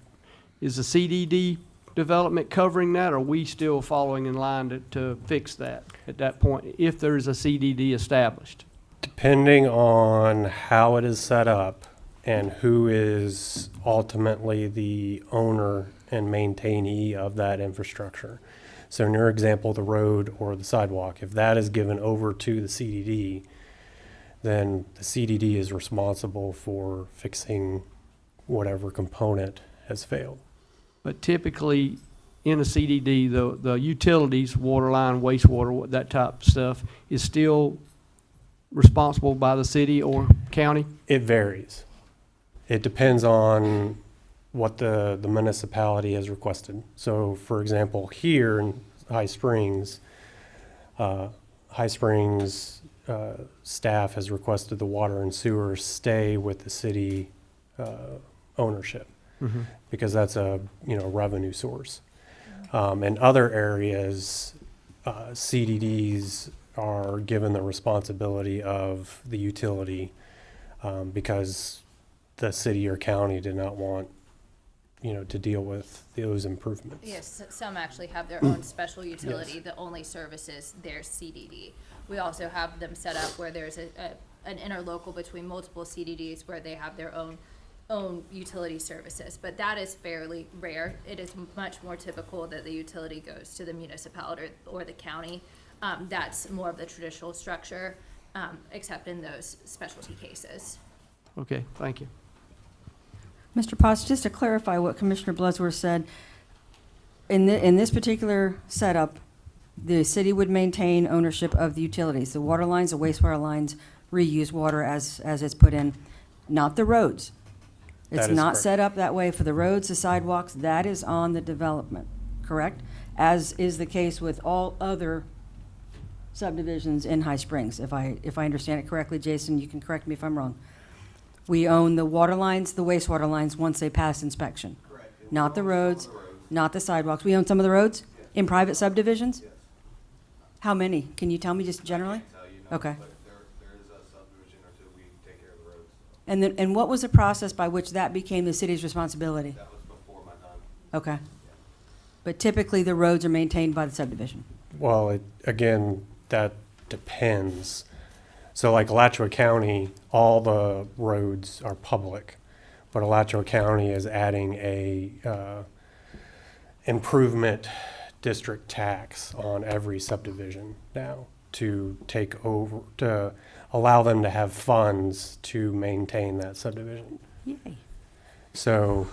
is the CDD development covering that, or are we still following in line to fix that at that point, if there is a CDD established? Depending on how it is set up and who is ultimately the owner and maintainee of that infrastructure. So in your example, the road or the sidewalk, if that is given over to the CDD, then the CDD is responsible for fixing whatever component has failed. But typically, in a CDD, the utilities, water line, wastewater, that type of stuff, is still responsible by the city or county? It varies. It depends on what the municipality has requested. So, for example, here in High Springs, staff has requested the water and sewer stay with the city ownership, because that's a revenue source. In other areas, CDDs are given the responsibility of the utility because the city or county did not want to deal with those improvements. Yes, some actually have their own special utility that only services their CDD. We also have them set up where there's an interlocal between multiple CDDs where they have their own utility services, but that is fairly rare. It is much more typical that the utility goes to the municipality or the county. That's more of the traditional structure, except in those specialty cases. Okay, thank you. Mr. Potts, just to clarify what Commissioner Bloodsworth said, in this particular setup, the city would maintain ownership of the utilities, the water lines, the wastewater lines, reuse water as it's put in, not the roads. It's That is not correct. set up that way for the roads, the sidewalks, that is on the development, correct? As is the case with all other subdivisions in High Springs. If I understand it correctly, Jason, you can correct me if I'm wrong. We own the water lines, the wastewater lines, once they pass inspection. Correct. Not the roads, not the sidewalks. We own some of the roads in private subdivisions? How many? Can you tell me just generally? Okay. There is a subdivision or two we take care of the roads. And then, and what was the process by which that became the city's responsibility? That was before my time. Okay. But typically, the roads are maintained by the subdivision. Well, again, that depends. So like Alachua County, all the roads are public, but Alachua County is adding a improvement district tax on every subdivision now to take over, to allow them to have funds to maintain that subdivision. Yay. So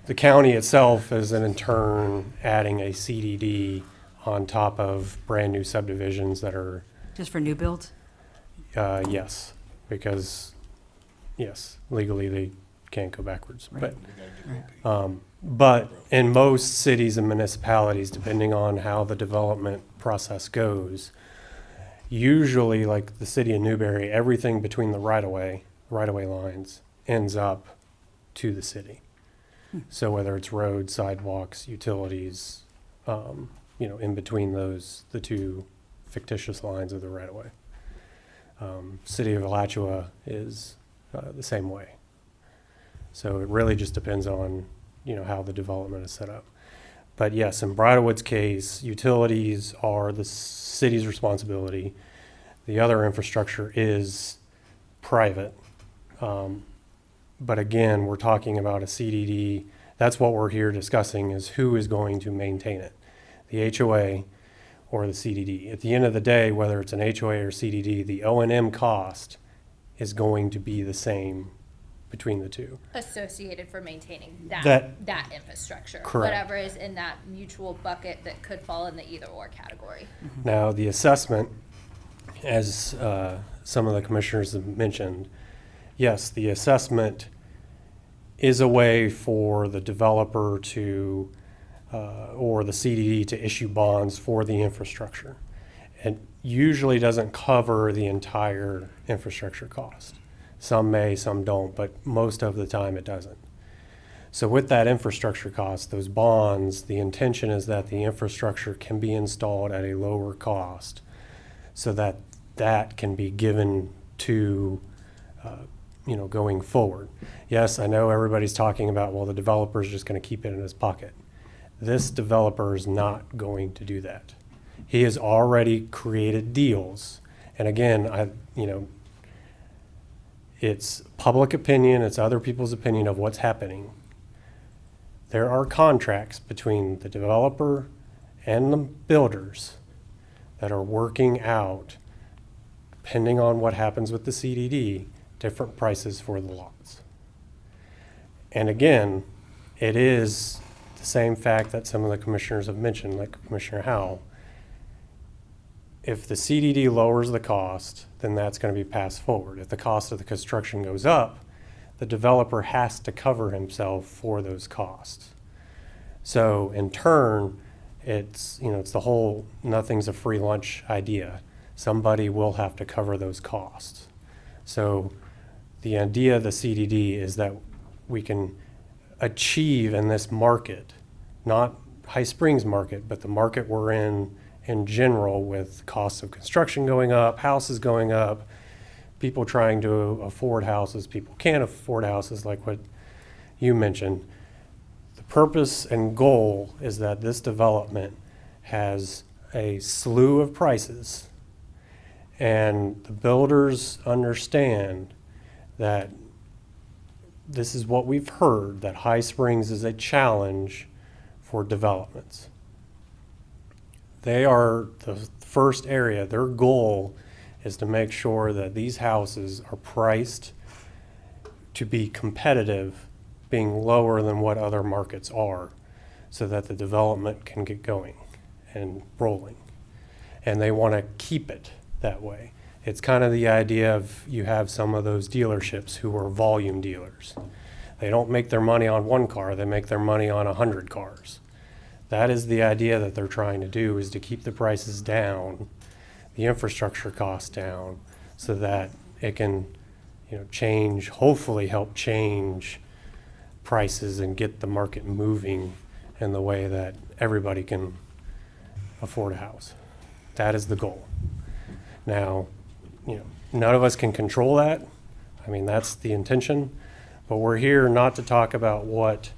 the county itself is in turn adding a CDD on top of brand-new subdivisions that are, Just for new builds? yes, because, yes, legally they can't go backwards. Right. But in most cities and municipalities, depending on how the development process goes, usually like the city of Newberry, everything between the right-of-way lines ends up to the city. So whether it's roads, sidewalks, utilities, in between those, the two fictitious lines of the right-of-way. City of Alachua is the same way. So it really just depends on, how the development is set up. But yes, in Bridlewood's case, utilities are the city's responsibility. The other infrastructure is private. But again, we're talking about a CDD. That's what we're here discussing, is who is going to maintain it, the HOA or the CDD. At the end of the day, whether it's an HOA or CDD, the O&M cost is going to be the same between the two. Associated for maintaining That- that infrastructure. Correct. Whatever is in that mutual bucket that could fall in the either or category. Now, the assessment, as some of the commissioners have mentioned, yes, the assessment is a way for the developer to, or the CDD to issue bonds for the infrastructure. It usually doesn't cover the entire infrastructure cost. Some may, some don't, but most of the time it doesn't. So with that infrastructure cost, those bonds, the intention is that the infrastructure can be installed at a lower cost so that that can be given to, going forward. Yes, I know everybody's talking about, well, the developer's just going to keep it in his pocket. This developer is not going to do that. He has already created deals. And again, it's public opinion, it's other people's opinion of what's happening. There are contracts between the developer and the builders that are working out, depending on what happens with the CDD, different prices for the lots. And again, it is the same fact that some of the commissioners have mentioned, like Commissioner Howell. If the CDD lowers the cost, then that's going to be passed forward. If the cost of the construction goes up, the developer has to cover himself for those costs. So in turn, it's the whole nothing's a free lunch idea. Somebody will have to cover those costs. So the idea of the CDD is that we can achieve in this market, not High Springs market, but the market we're in general, with costs of construction going up, houses going up, people trying to afford houses, people can't afford houses, like what you mentioned. The purpose and goal is that this development has a slew of prices, and the builders understand that this is what we've heard, that High Springs is a challenge for developments. They are the first area. Their goal is to make sure that these houses are priced to be competitive, being lower than what other markets are, so that the development can get going and rolling. And they want to keep it that way. It's kind of the idea of, you have some of those dealerships who are volume dealers. They don't make their money on one car, they make their money on 100 cars. That is the idea that they're trying to do, is to keep the prices down, the infrastructure costs down, so that it can, change, hopefully help change prices and get the market moving in the way that everybody can afford a house. That is the goal. Now, none of us can control that. I mean, that's the intention, but we're here not to talk about what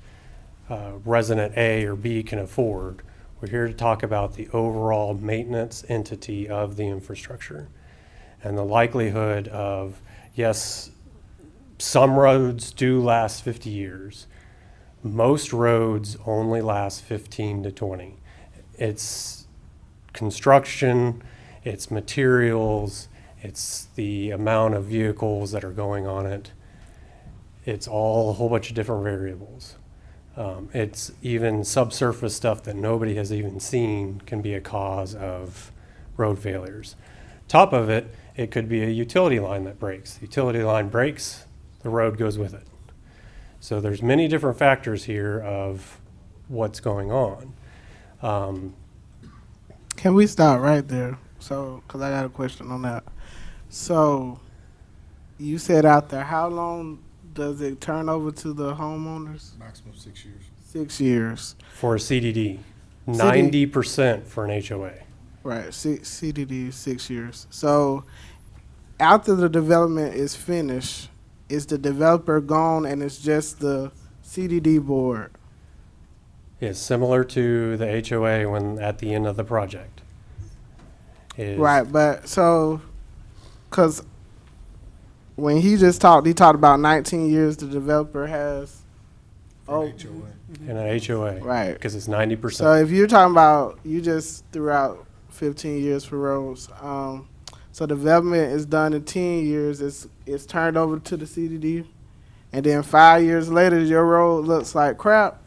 resident A or B can afford. We're here to talk about the overall maintenance entity of the infrastructure and the likelihood of, yes, some roads do last 50 years. Most roads only last 15 to 20. It's construction, it's materials, it's the amount of vehicles that are going on it. It's all a whole bunch of different variables. It's even subsurface stuff that nobody has even seen can be a cause of road failures. Top of it, it could be a utility line that breaks. The utility line breaks, the road goes with it. So there's many different factors here of what's going on. Can we stop right there? So, because I got a question on that. So, you said out there, how long does it turn over to the homeowners? Maximum 6 years. 6 years. For a CDD, 90% for an HOA. Right, CDD is 6 years. So, after the development is finished, is the developer gone and it's just the CDD board? It's similar to the HOA when at the end of the project. Right, but so, because when he talked about 19 years the developer has. In an HOA. Right. Because it's 90%. So if you're talking about, you just threw out 15 years for roads. So development is done in 10 years. It's turned over to the CDD. And then 5 years later, your road looks like crap.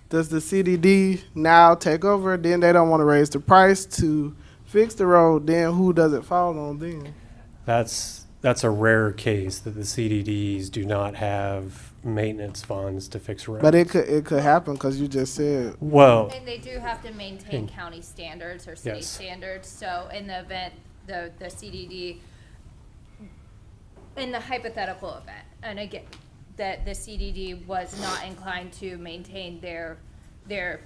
Does the CDD now take over? Then they don't want to raise the price to fix the road. Then who does it fall on then? That's a rare case that the CDDs do not have maintenance funds to fix roads. But it could happen because you just said. Well. And they do have to maintain county standards or city Yes. standards. So in the event the CDD, in the hypothetical event, and again, that the CDD was not inclined to maintain their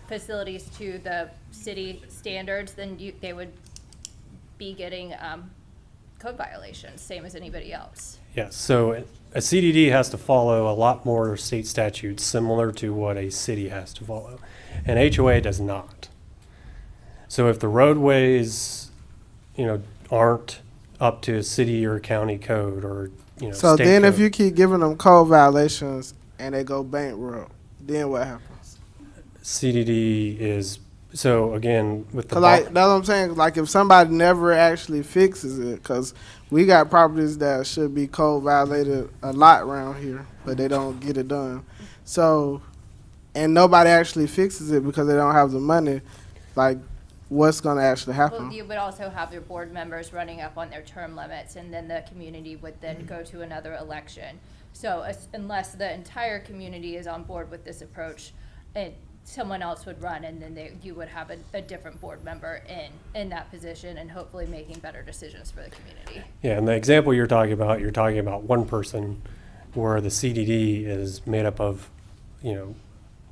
facilities to the city standards, then they would be getting code violations, same as anybody else. Yes, so a CDD has to follow a lot more state statutes similar to what a city has to follow. An HOA does not. So if the roadways, aren't up to a city or county code or, So state then code, if you keep giving them code violations and they go bankrupt, then what happens? CDD is, so again, with the. Cause that's what I'm saying. Like if somebody never actually fixes it, because we got properties that should be code violated a lot around here, but they don't get it done. So, and nobody actually fixes it because they don't have the money. Like, what's going to actually happen? Well, you would also have your board members running up on their term limits, and then the community would then go to another election. So unless the entire community is on board with this approach, someone else would run, and then you would have a different board member in that position, and hopefully making better decisions for the community. Yeah, and the example you're talking about one person where the CDD is made up of,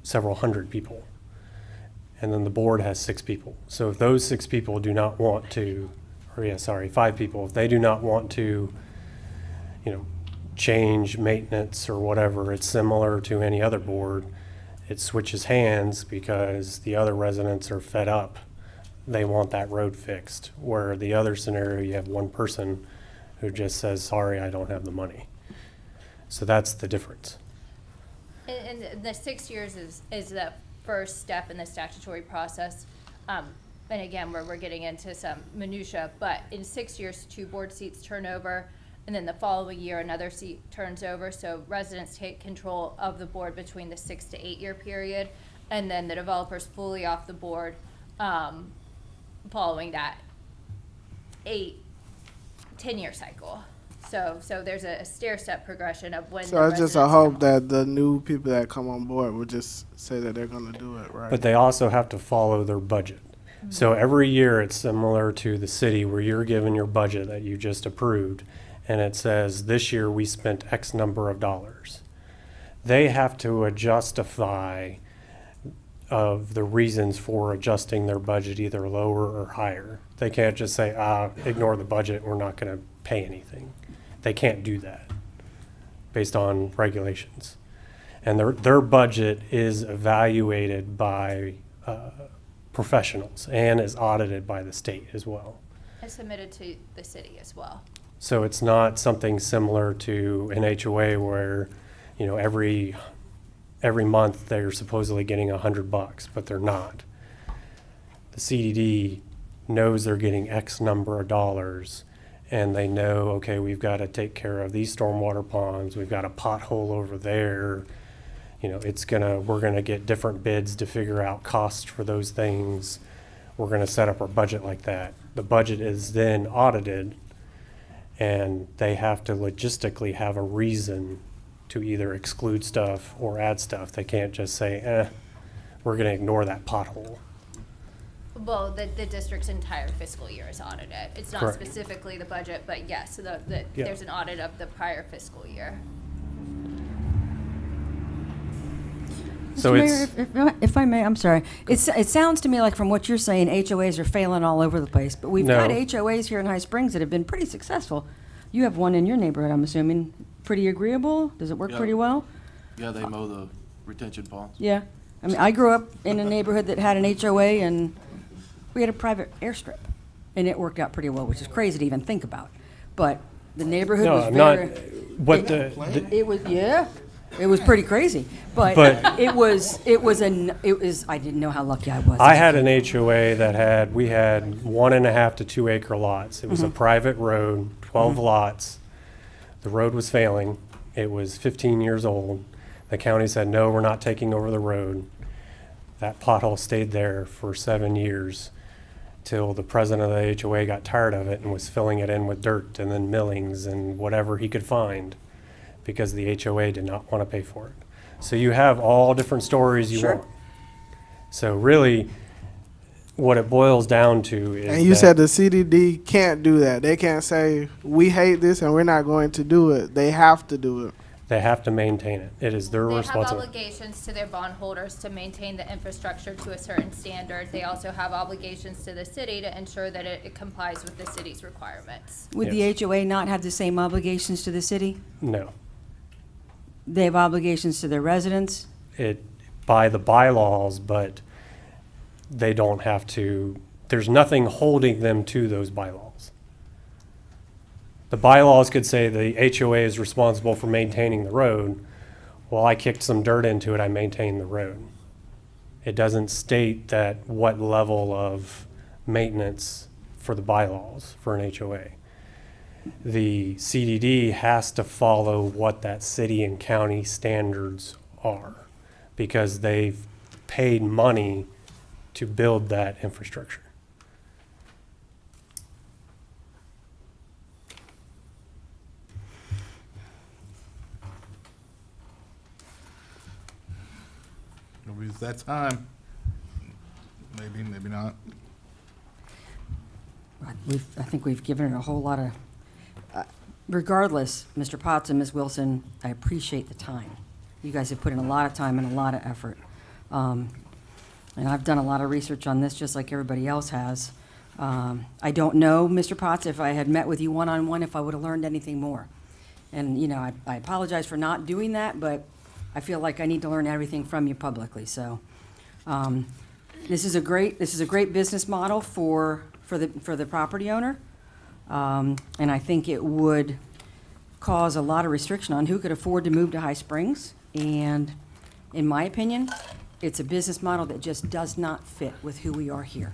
several hundred people. And then the board has 6 people. So if those 6 people do not want to, 5 people, if they do not want to, change maintenance or whatever, it's similar to any other board. It switches hands because the other residents are fed up. They want that road fixed. Where the other scenario, you have one person who just says, sorry, I don't have the money. So that's the difference. And the 6 years is the first step in the statutory process. And again, we're getting into some minutia, but in 6 years, 2 board seats turn over, and then the following year, another seat turns over. So residents take control of the board between the 6 to 8 year period, and then the developer's fully off the board following that 10-year cycle. So there's a stair-step progression of when. So it's just a hope that the new people that come on board will just say that they're going to do it, right? But they also have to follow their budget. Mm-hmm. So every year it's similar to the city where you're given your budget that you just approved, and it says this year we spent X number of dollars. They have to justify of the reasons for adjusting their budget either lower or higher. They can't just say, ignore the budget, we're not going to pay anything. They can't do that based on regulations. And their budget is evaluated by professionals and is audited by the state as well. It's submitted to the city as well. So it's not something similar to an HOA where, every month they're supposedly getting $100, but they're not. The CDD knows they're getting X number of dollars, and they know, okay, we've got to take care of these stormwater ponds, we've got a pothole over there. We're gonna get different bids to figure out costs for those things. We're gonna set up our budget like that. The budget is then audited, and they have to logistically have a reason to either exclude stuff or add stuff. They can't just say, we're gonna ignore that pothole. Well, the district's entire fiscal year is audited. It's not Correct. specifically the budget, but yes, Yeah. there's an audit of the prior fiscal year. So Mr. Mayor, if I may, I'm sorry. It sounds to me like from what you're saying, HOAs are failing all over the place, but we've got No. HOAs here in High Springs that have been pretty successful. You have one in your neighborhood, I'm assuming. Pretty agreeable? Does it work Yeah. pretty well? Yeah, they mow the retention ponds. Yeah. I mean, I grew up in a neighborhood that had an HOA, and we had a private airstrip, and it worked out pretty well, which is crazy to even think about. But the neighborhood No, was I'm not, very. what It was, yeah, it was pretty crazy, but But- I didn't know how lucky I was. I had an HOA that we had 1.5 to 2 acre lots. It was a private road, 12 lots. The road was failing. It was 15 years old. The county said, no, we're not taking over the road. That pothole stayed there for 7 years till the president of the HOA got tired of it and was filling it in with dirt and then millings and whatever he could find because the HOA did not want to pay for it. So you have all different stories you Sure. want. So really, what it boils down to is And you said the CDD can't do that. They can't say, we hate this and we're not going to do it. They have to do it. they have to maintain it. It is their They have responsibility. obligations to their bondholders to maintain the infrastructure to a certain standard. They also have obligations to the city to ensure that it complies with the city's requirements. Would the HOA not have the same obligations to the city? No. They have obligations to their residents? By the bylaws, but they don't have to, there's nothing holding them to those bylaws. The bylaws could say the HOA is responsible for maintaining the road. Well, I kicked some dirt into it, I maintained the road. It doesn't state that what level of maintenance for the bylaws for an HOA. The CDD has to follow what that city and county standards are because they've paid money to build that infrastructure. It's that time. Maybe, maybe not. I think we've given it a whole lot of, regardless, Mr. Potts and Ms. Wilson, I appreciate the time. You guys have put in a lot of time and a lot of effort. And I've done a lot of research on this, just like everybody else has. I don't know, Mr. Potts, if I had met with you one-on-one, if I would have learned anything more. And, I apologize for not doing that, but I feel like I need to learn everything from you publicly, so. This is a great business model for the property owner. And I think it would cause a lot of restriction on who could afford to move to High Springs. And in my opinion, it's a business model that just does not fit with who we are here.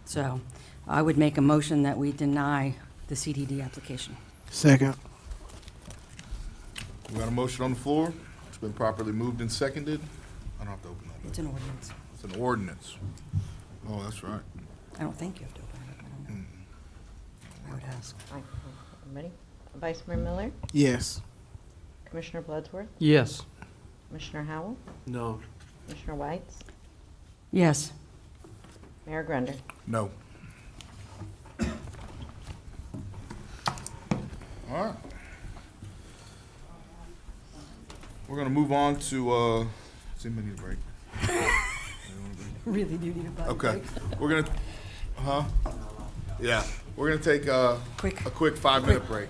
So I would make a motion that we deny the CDD application. Second. We got a motion on the floor. It's been properly moved and seconded. I don't have to open that. It's an ordinance. It's an ordinance. Oh, that's right. I don't think you have to open it. I don't know. I would ask. Ready? Vice Mayor Miller, Yes. Commissioner Bloodsworth, Yes. Commissioner Howell, No. Commissioner Whites, Yes. Mayor Grunder. No. All right. We're gonna move on to, does anybody need a break? Really do need a button. Okay, we're gonna, yeah, we're gonna take a quick 5-minute break.